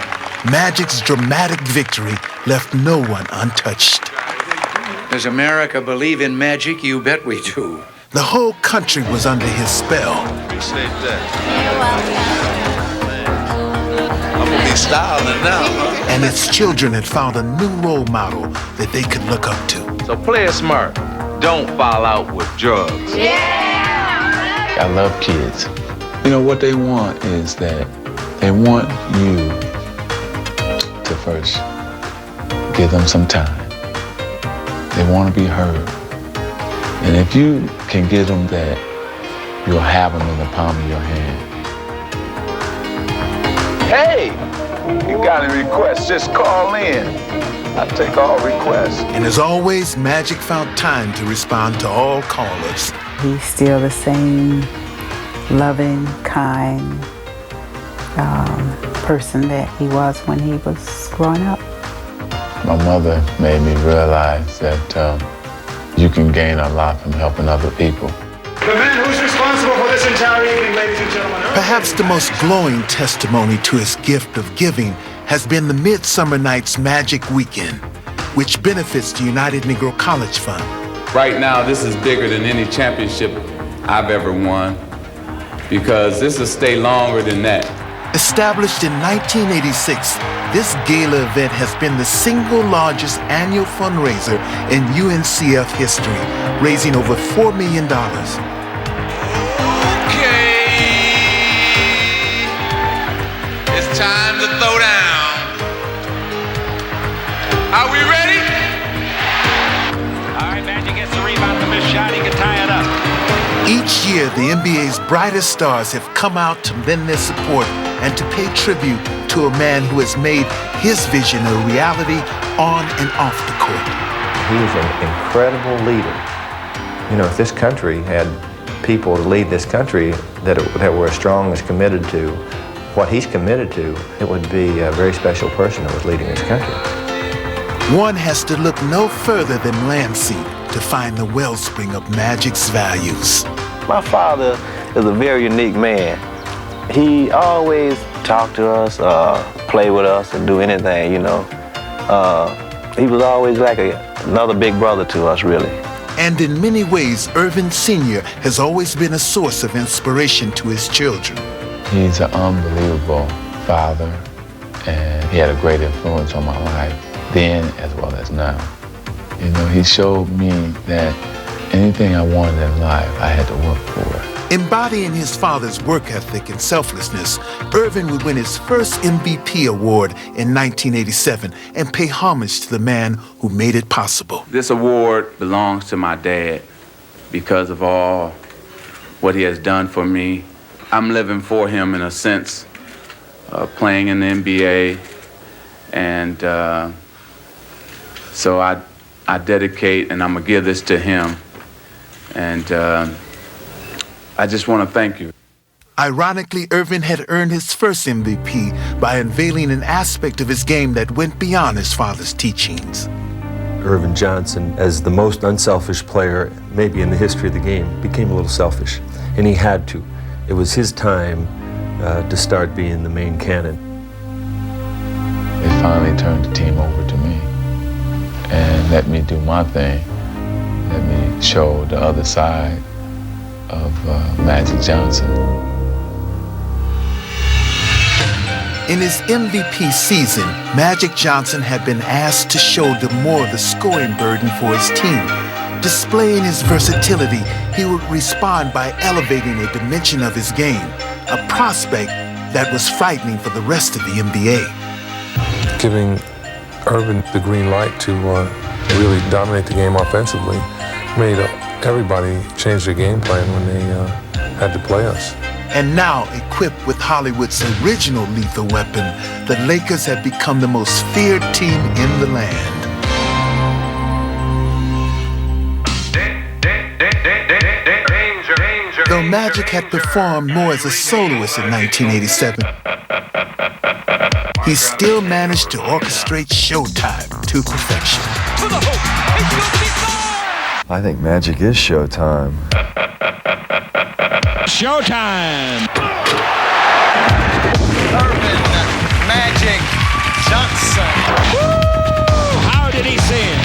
Speaker 6: Magic's dramatic victory left no one untouched.
Speaker 2: Does America believe in magic? You bet we do.
Speaker 6: The whole country was under his spell.
Speaker 17: Appreciate that. I'm gonna be styling now, huh?
Speaker 6: And its children had found a new role model that they could look up to.
Speaker 17: So play it smart. Don't fall out with drugs.
Speaker 1: I love kids. You know, what they want is that they want you to first give them some time. They want to be heard. And if you can give them that, you'll have them in the palm of your hand.
Speaker 24: Hey, you got any requests? Just call in. I take all requests.
Speaker 6: And as always, Magic found time to respond to all callers.
Speaker 13: He's still the same loving, kind person that he was when he was growing up.
Speaker 1: My mother made me realize that you can gain a lot from helping other people.
Speaker 22: The man who's responsible for this entire evening, ladies and gentlemen.
Speaker 6: Perhaps the most glowing testimony to his gift of giving has been the Midsummer Night's Magic Weekend, which benefits the United Negro College Fund.
Speaker 14: Right now, this is bigger than any championship I've ever won, because this will stay longer than that.
Speaker 6: Established in 1986, this gala event has been the single largest annual fundraiser in UNCF history, raising over $4 million.
Speaker 17: It's time to throw down. Are we ready?
Speaker 12: All right, Magic gets the rebound, the missed shot, he can tie it up.
Speaker 6: Each year, the NBA's brightest stars have come out to lend their support and to pay tribute to a man who has made his vision a reality on and off the court.
Speaker 10: He was an incredible leader. You know, if this country had people to lead this country that were as strong as committed to what he's committed to, it would be a very special person that was leading this country.
Speaker 6: One has to look no further than Lansing to find the wellspring of Magic's values.
Speaker 16: My father is a very unique man. He always talked to us, play with us, and do anything, you know. He was always like another big brother to us, really.
Speaker 6: And in many ways, Irvin Sr. has always been a source of inspiration to his children.
Speaker 1: He's an unbelievable father, and he had a great influence on my life, then as well as now. You know, he showed me that anything I wanted in life, I had to work for it.
Speaker 6: Embodying his father's work ethic and selflessness, Irvin would win his first MVP award in 1987 and pay homage to the man who made it possible.
Speaker 14: This award belongs to my dad because of all what he has done for me. I'm living for him in a sense, playing in the NBA, and so I dedicate and I'm gonna give this to him, and I just want to thank you.
Speaker 6: Ironically, Irvin had earned his first MVP by unveiling an aspect of his game that went beyond his father's teachings.
Speaker 21: Irvin Johnson, as the most unselfish player maybe in the history of the game, became a little selfish, and he had to. It was his time to start being the main cannon.
Speaker 1: They finally turned the team over to me and let me do my thing. Let me show the other side of Magic Johnson.
Speaker 6: In his MVP season, Magic Johnson had been asked to shoulder more of the scoring burden for his team. Displaying his versatility, he would respond by elevating a dimension of his game, a prospect that was frightening for the rest of the NBA.
Speaker 23: Giving Irvin the green light to really dominate the game offensively made everybody change their game plan when they had to play us.
Speaker 6: And now, equipped with Hollywood's original lethal weapon, the Lakers have become the most feared team in the land. Though Magic had performed more as a soloist in 1987, he still managed to orchestrate Showtime to perfection.
Speaker 24: I think Magic is Showtime.
Speaker 18: showtime.
Speaker 3: Irvin Magic Johnson.
Speaker 18: Woo! How did he sin?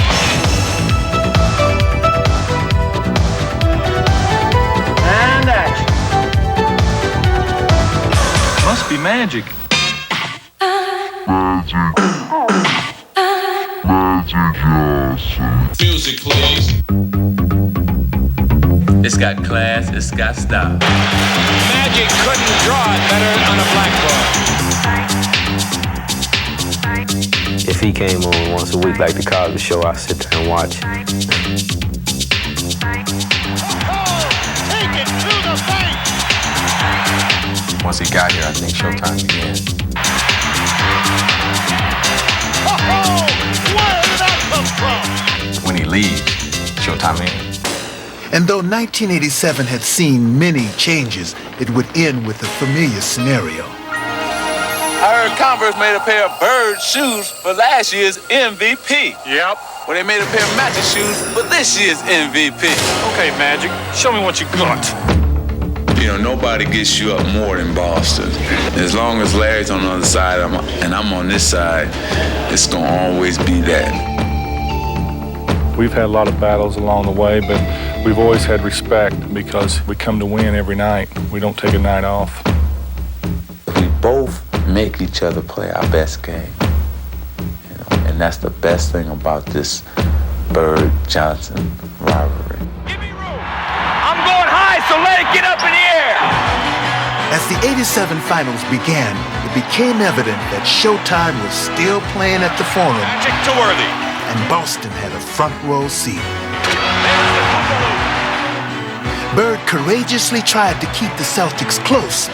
Speaker 3: And action. Must be magic.
Speaker 14: Music, please. It's got class, it's got style.
Speaker 18: Magic couldn't draw it better on a blackboard.
Speaker 25: If he came on once a week like the Cosby Show, I'd sit there and watch.
Speaker 3: Take it to the face.
Speaker 14: Once he got here, I think showtime began.
Speaker 3: Where did that come from?
Speaker 14: When he leaves, showtime ends.
Speaker 6: And though 1987 had seen many changes, it would end with a familiar scenario.
Speaker 17: I heard Converse made a pair of Bird shoes for last year's MVP.
Speaker 20: Yep.
Speaker 17: Well, they made a pair of matching shoes for this year's MVP.
Speaker 20: Okay, Magic, show me what you got.
Speaker 14: You know, nobody gets you up more than Boston. As long as Larry's on the other side and I'm on this side, it's gonna always be that.
Speaker 20: We've had a lot of battles along the way, but we've always had respect because we come to win every night. We don't take a night off.
Speaker 14: We both make each other play our best game. You know, and that's the best thing about this Bird-Johnson rivalry.
Speaker 26: I'm going high, so let it get up in the air.
Speaker 6: As the 87 finals began, it became evident that Showtime was still playing at the Forum.
Speaker 20: Magic to Worthy.
Speaker 6: And Boston had a front row seat. Bird courageously tried to keep the Celtics close,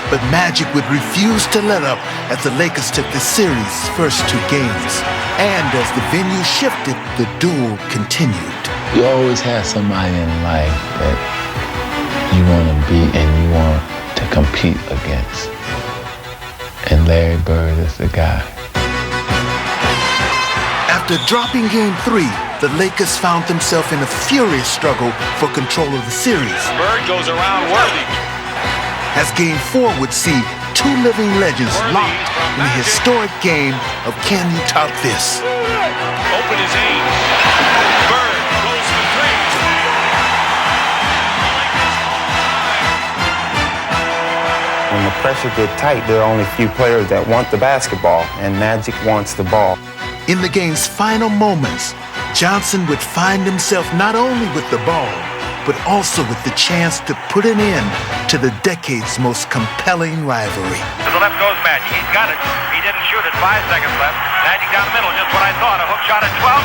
Speaker 6: but Magic would refuse to let up as the Lakers took the series' first two games. And as the venue shifted, the duel continued.
Speaker 1: You always have somebody in life that you want to be and you want to compete against. And Larry Bird is the guy.
Speaker 6: After dropping Game 3, the Lakers found themselves in a furious struggle for control of the series.
Speaker 20: Bird goes around Worthy.
Speaker 6: As Game 4 would see two living legends locked in a historic game of Can You Top This?
Speaker 20: Open his aim. Bird goes for three.
Speaker 25: When the pressure gets tight, there are only a few players that want the basketball, and Magic wants the ball.
Speaker 6: In the game's final moments, Johnson would find himself not only with the ball, but also with the chance to put an end to the decade's most compelling rivalry.
Speaker 26: To the left goes Magic. He's got it. He didn't shoot it. 5 seconds left. Magic down the middle, just what I thought. A hook shot at 12.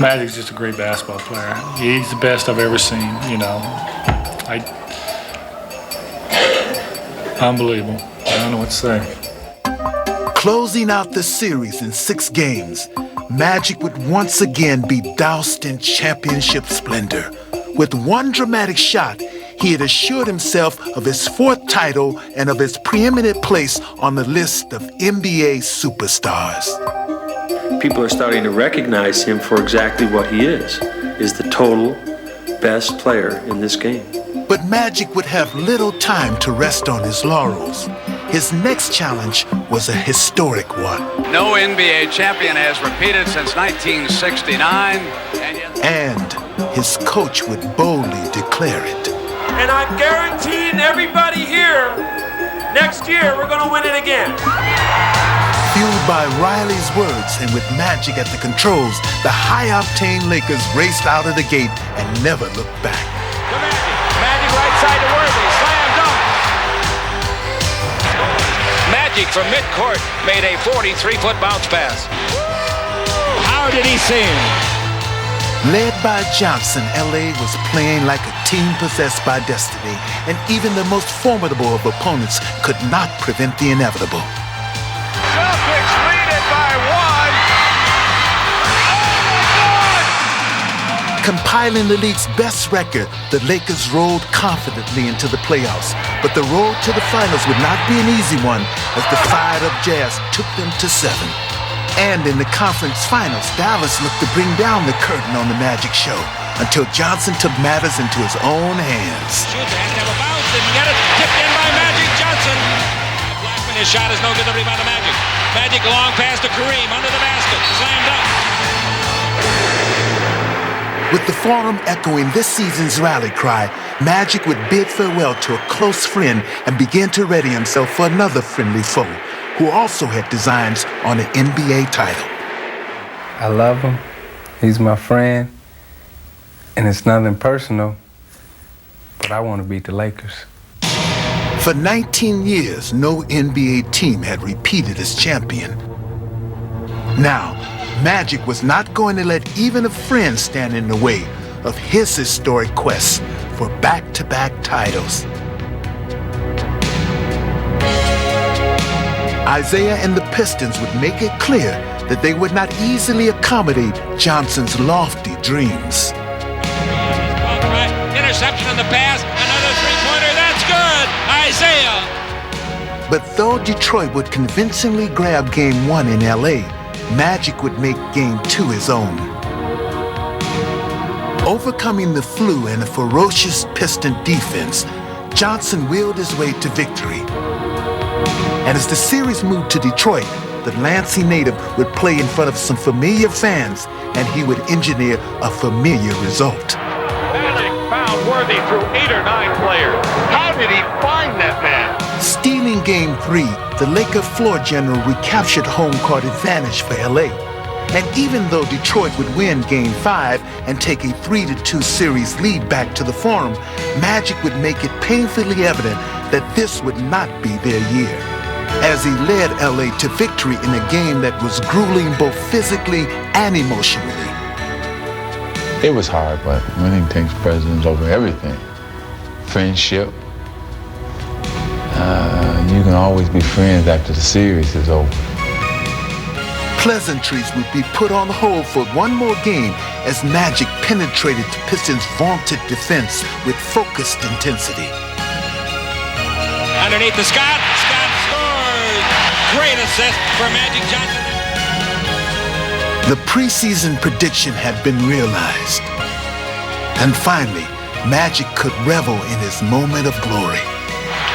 Speaker 26: Good!
Speaker 20: Magic's just a great basketball player. He's the best I've ever seen, you know. Unbelievable. I don't know what to say.
Speaker 6: Closing out the series in 6 games, Magic would once again be doused in championship splendor. With one dramatic shot, he had assured himself of his 4th title and of his preeminent place on the list of NBA superstars.
Speaker 4: People are starting to recognize him for exactly what he is the total best player in this game.
Speaker 6: But Magic would have little time to rest on his laurels. His next challenge was a historic one.
Speaker 2: No NBA champion has repeated since 1969.
Speaker 6: And his coach would boldly declare it.
Speaker 18: And I'm guaranteeing everybody here, next year we're going to win it again.
Speaker 6: Fueled by Riley's words and with Magic at the controls, the high-octane Lakers raced out of the gate and never looked back.
Speaker 18: Magic right side to Worthy, slam dunk. Magic from midcourt made a 43-foot bounce pass. How did he sin?
Speaker 6: Led by Johnson, LA was playing like a team possessed by destiny, and even the most formidable of opponents could not prevent the inevitable.
Speaker 20: Celtics lead it by 1.
Speaker 6: Compiling the league's best record, the Lakers rolled confidently into the playoffs. But the road to the finals would not be an easy one as the fired-up Jazz took them to 7. And in the conference finals, Dallas looked to bring down the curtain on the Magic show until Johnson took matters into his own hands.
Speaker 18: Shooter has to have a bounce and get it tipped in by Magic Johnson. Blackman, his shot is no good. The rebound to Magic. Magic long pass to Kareem under the basket. Slammed up.
Speaker 6: With the Forum echoing this season's rally cry, Magic would bid farewell to a close friend and begin to ready himself for another friendly foe, who also had designs on an NBA title.
Speaker 7: I love him. He's my friend. And it's nothing personal, but I want to beat the Lakers.
Speaker 6: For 19 years, no NBA team had repeated as champion. Now, Magic was not going to let even a friend stand in the way of his historic quest for back-to-back titles. Isaiah and the Pistons would make it clear that they would not easily accommodate Johnson's lofty dreams.
Speaker 18: Interception on the pass, another three-pointer, that's good! Isaiah!
Speaker 6: But though Detroit would convincingly grab Game 1 in LA, Magic would make Game 2 his own. Overcoming the flu and a ferocious Piston defense, Johnson willed his way to victory. And as the series moved to Detroit, the Lansing native would play in front of some familiar fans, and he would engineer a familiar result.
Speaker 20: Magic found Worthy through 8 or 9 players. How did he find that man?
Speaker 6: Stealing Game 3, the Laker floor general recaptured home court advantage for LA. And even though Detroit would win Game 5 and take a 3-2 series lead back to the Forum, Magic would make it painfully evident that this would not be their year, as he led LA to victory in a game that was grueling both physically and emotionally.
Speaker 1: It was hard, but winning takes precedence over everything. Friendship. You can always be friends after the series is over.
Speaker 6: Pleasantries would be put on hold for one more game as Magic penetrated the Pistons' vaunted defense with focused intensity.
Speaker 18: Underneath the Scott scores! Great assist for Magic Johnson.
Speaker 6: The preseason prediction had been realized. And finally, Magic could revel in his moment of glory.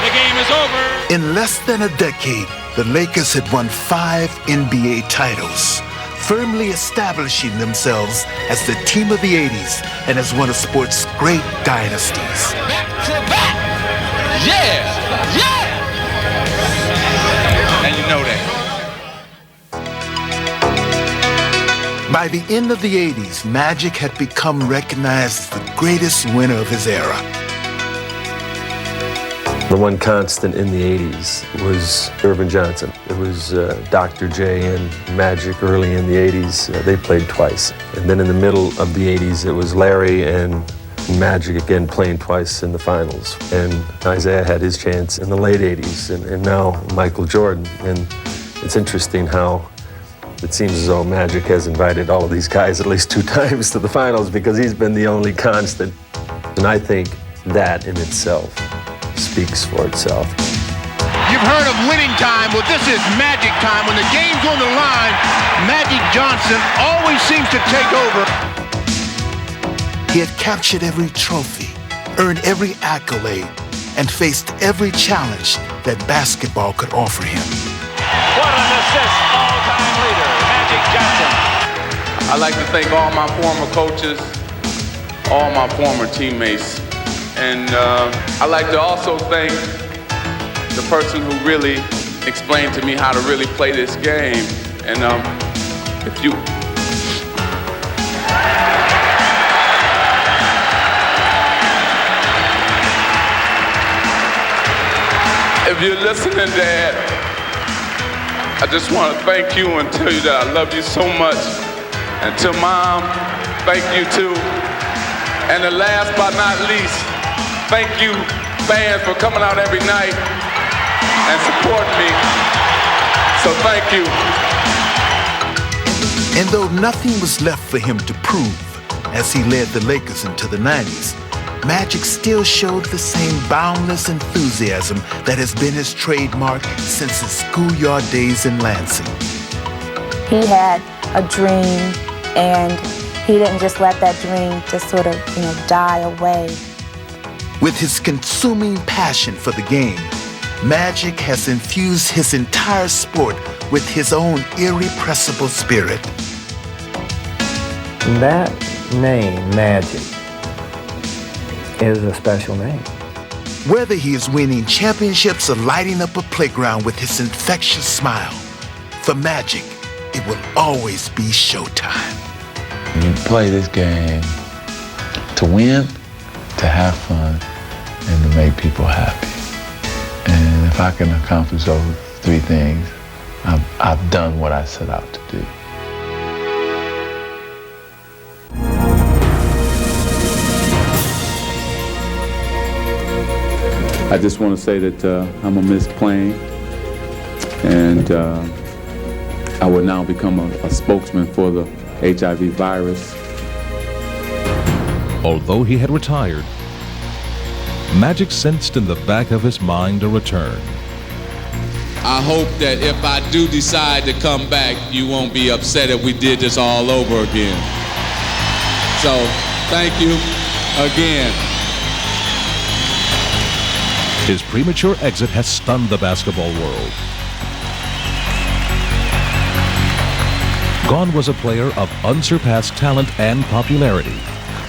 Speaker 18: The game is over.
Speaker 6: In less than a decade, the Lakers had won 5 NBA titles, firmly establishing themselves as the team of the 80s and as one of sports' great dynasties.
Speaker 18: Back to back! Yeah! Yeah!
Speaker 14: And you know that.
Speaker 6: By the end of the 80s, Magic had become recognized as the greatest winner of his era.
Speaker 21: The one constant in the 80s was Irvin Johnson. It was Dr. J and Magic early in the 80s. They played twice. And then in the middle of the 80s, it was Larry and Magic again playing twice in the finals. And Isaiah had his chance in the late 80s, and now Michael Jordan. And it's interesting how it seems as though Magic has invited all of these guys at least 2 times to the finals because he's been the only constant. And I think that in itself speaks for itself.
Speaker 3: You've heard of winning time. Well, this is Magic time. When the game's on the line, Magic Johnson always seems to take over.
Speaker 6: He had captured every trophy, earned every accolade, and faced every challenge that basketball could offer him.
Speaker 18: What an assist, all-time leader, Magic Johnson.
Speaker 14: I'd like to thank all my former coaches, all my former teammates, and I'd like to also thank the person who really explained to me how to really play this game. And if you're listening, Dad, I just want to thank you and tell you that I love you so much. And to Mom, thank you too. And the last but not least, thank you, fans, for coming out every night and supporting me. So thank you.
Speaker 6: And though nothing was left for him to prove as he led the Lakers into the 90s, Magic still showed the same boundless enthusiasm that has been his trademark since his schoolyard days in Lansing.
Speaker 13: He had a dream, and he didn't just let that dream just sort of, die away.
Speaker 6: With his consuming passion for the game, Magic has infused his entire sport with his own irrepressible spirit.
Speaker 10: That name, Magic, is a special name.
Speaker 6: Whether he is winning championships or lighting up a playground with his infectious smile, for Magic, it will always be showtime.
Speaker 1: You play this game to win, to have fun, and to make people happy. And if I can accomplish those three things, I've done what I set out to do.
Speaker 14: I just want to say that I'm going to miss playing, and I will now become a spokesman for the HIV virus.
Speaker 5: Although he had retired, Magic sensed in the back of his mind a return.
Speaker 8: I hope that if I do decide to come back, you won't be upset if we did this all over again. So, thank you again.
Speaker 5: His premature exit has stunned the basketball world. Gone was a player of unsurpassed talent and popularity.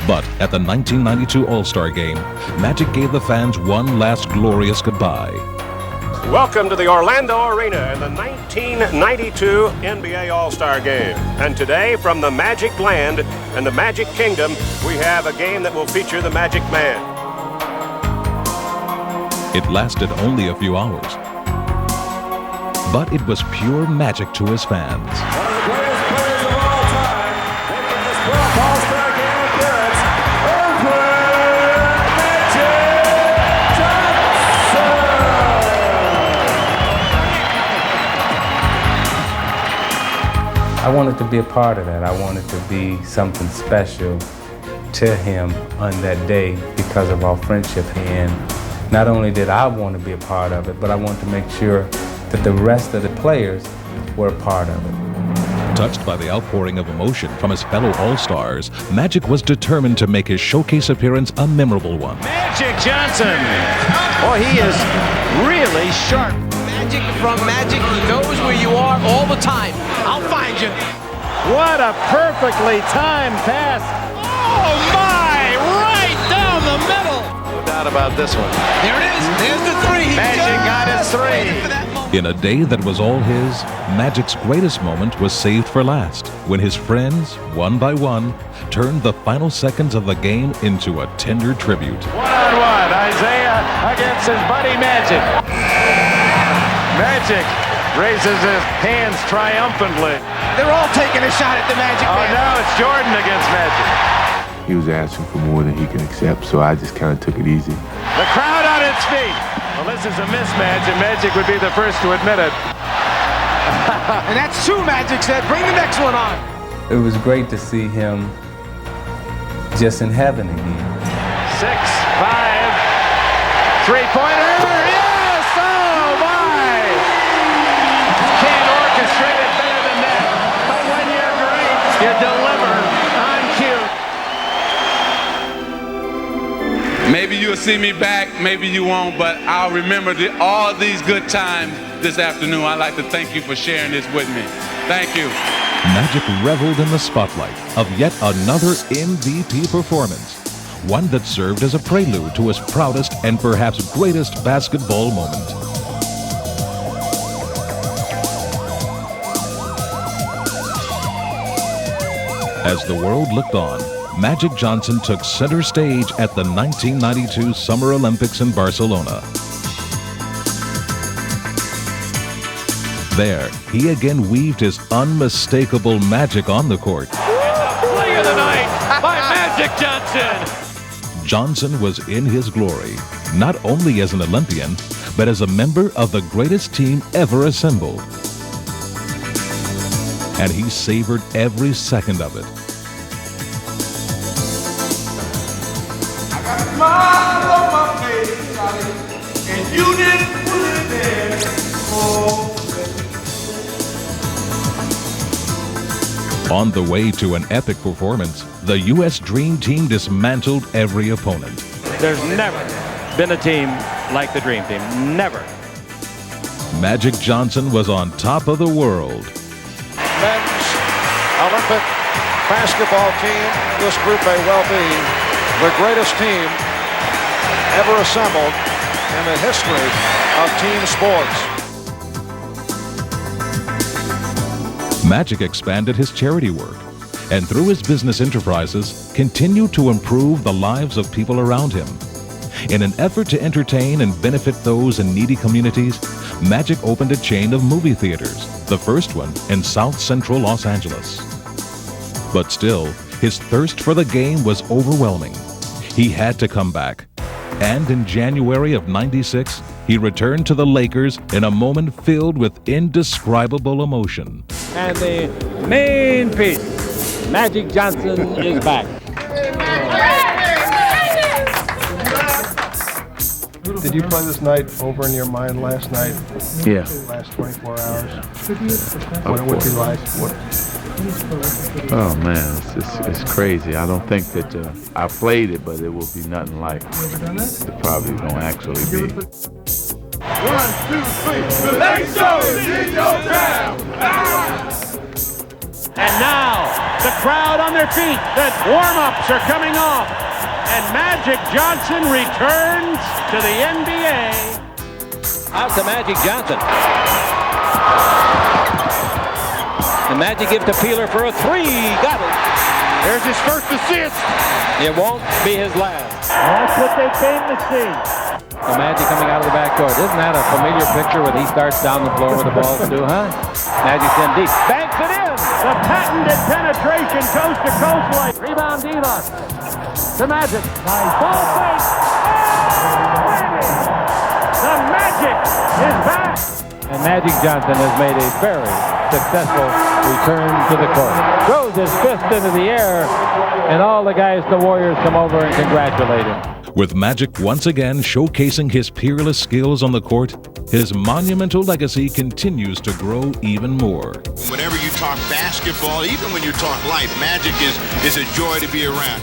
Speaker 5: But at the 1992 All-Star Game, Magic gave the fans one last glorious goodbye.
Speaker 9: Welcome to the Orlando Arena in the 1992 NBA All-Star Game. And today, from the Magic Land and the Magic Kingdom, we have a game that will feature the Magic Man.
Speaker 5: It lasted only a few hours, but it was pure magic to his fans.
Speaker 22: One of the greatest players of all time, making this 12th All-Star Game appearance,
Speaker 7: I wanted to be a part of that. I wanted to be something special to him on that day because of our friendship. And not only did I want to be a part of it, but I wanted to make sure that the rest of the players were a part of it.
Speaker 5: Touched by the outpouring of emotion from his fellow All-Stars, Magic was determined to make his showcase appearance a memorable one.
Speaker 22: Magic Johnson. Boy, he is really sharp.
Speaker 11: Magic from Magic, he knows where you are all the time. I'll find you.
Speaker 22: What a perfectly timed pass. Oh my, right down the middle. No doubt about this one.
Speaker 11: There it is, there's the three.
Speaker 22: Magic got his three.
Speaker 5: In a day that was all his, Magic's greatest moment was saved for last, when his friends, one by one, turned the final seconds of the game into a tender tribute.
Speaker 22: One-on-one, Isaiah against his buddy Magic. Magic raises his hands triumphantly.
Speaker 11: They're all taking a shot at the Magic Man.
Speaker 22: Oh, now it's Jordan against Magic.
Speaker 24: He was asking for more than he could accept, so I just kind of took it easy.
Speaker 22: The crowd on its feet. Well, this is a mismatch, and Magic would be the first to admit it.
Speaker 11: And that's two, Magic said. Bring the next one on.
Speaker 7: It was great to see him just in heaven again.
Speaker 22: 6-5. Three-pointer. Yes! Oh, my! Can't orchestrate it better than that. But when you're great, you deliver on cue.
Speaker 8: Maybe you'll see me back, maybe you won't, but I'll remember all these good times this afternoon. I'd like to thank you for sharing this with me. Thank you.
Speaker 5: Magic reveled in the spotlight of yet another MVP performance, one that served as a prelude to his proudest and perhaps greatest basketball moment. As the world looked on, Magic Johnson took center stage at the 1992 Summer Olympics in Barcelona. There, he again weaved his unmistakable magic on the court.
Speaker 22: Play of the night by Magic Johnson.
Speaker 5: Johnson was in his glory, not only as an Olympian, but as a member of the greatest team ever assembled. And he savored every second of it.
Speaker 22: Smile on my face, Charlie, and you didn't put it there. Oh,
Speaker 5: On the way to an epic performance, the U.S. Dream Team dismantled every opponent.
Speaker 12: There's never been a team like the Dream Team. Never.
Speaker 5: Magic Johnson was on top of the world.
Speaker 15: Men's Olympic basketball team, this group may well be the greatest team ever assembled in the history of team sports.
Speaker 5: Magic expanded his charity work and through his business enterprises continued to improve the lives of people around him. In an effort to entertain and benefit those in needy communities, Magic opened a chain of movie theaters, the first one in South Central Los Angeles. But still, his thirst for the game was overwhelming. He had to come back. And in January of '96, he returned to the Lakers in a moment filled with indescribable emotion.
Speaker 12: And the main piece, Magic Johnson is back.
Speaker 15: Did you play this night over in your mind last night?
Speaker 1: Yeah.
Speaker 15: Last 24 hours?
Speaker 1: What
Speaker 15: it would be like?
Speaker 1: Oh man, it's crazy. I don't think that I played it, but it will be nothing like it probably gonna actually be.
Speaker 22: 1, 2, 3, let's go! In your town!
Speaker 11: And now, the crowd on their feet. The warm-ups are coming off. And Magic Johnson returns to the NBA.
Speaker 12: Out to Magic Johnson. The Magic gives to Peeler for a three. Got it.
Speaker 15: There's his first assist.
Speaker 12: It won't be his last.
Speaker 11: That's what they came to see.
Speaker 12: The Magic coming out of the backcourt. Isn't that a familiar picture when he starts down the floor with the ball too, huh? Magic's in deep. Banks it in.
Speaker 11: The patented penetration coast to coast like rebound Diva. The Magic. Nice. Ball fake. The Magic is back.
Speaker 12: And Magic Johnson has made a very successful return to the court. Throws his fist into the air, and all the guys, the Warriors, come over and congratulate him.
Speaker 5: With Magic once again showcasing his peerless skills on the court, his monumental legacy continues to grow even more.
Speaker 3: Whenever you talk basketball, even when you talk life, Magic is a joy to be around.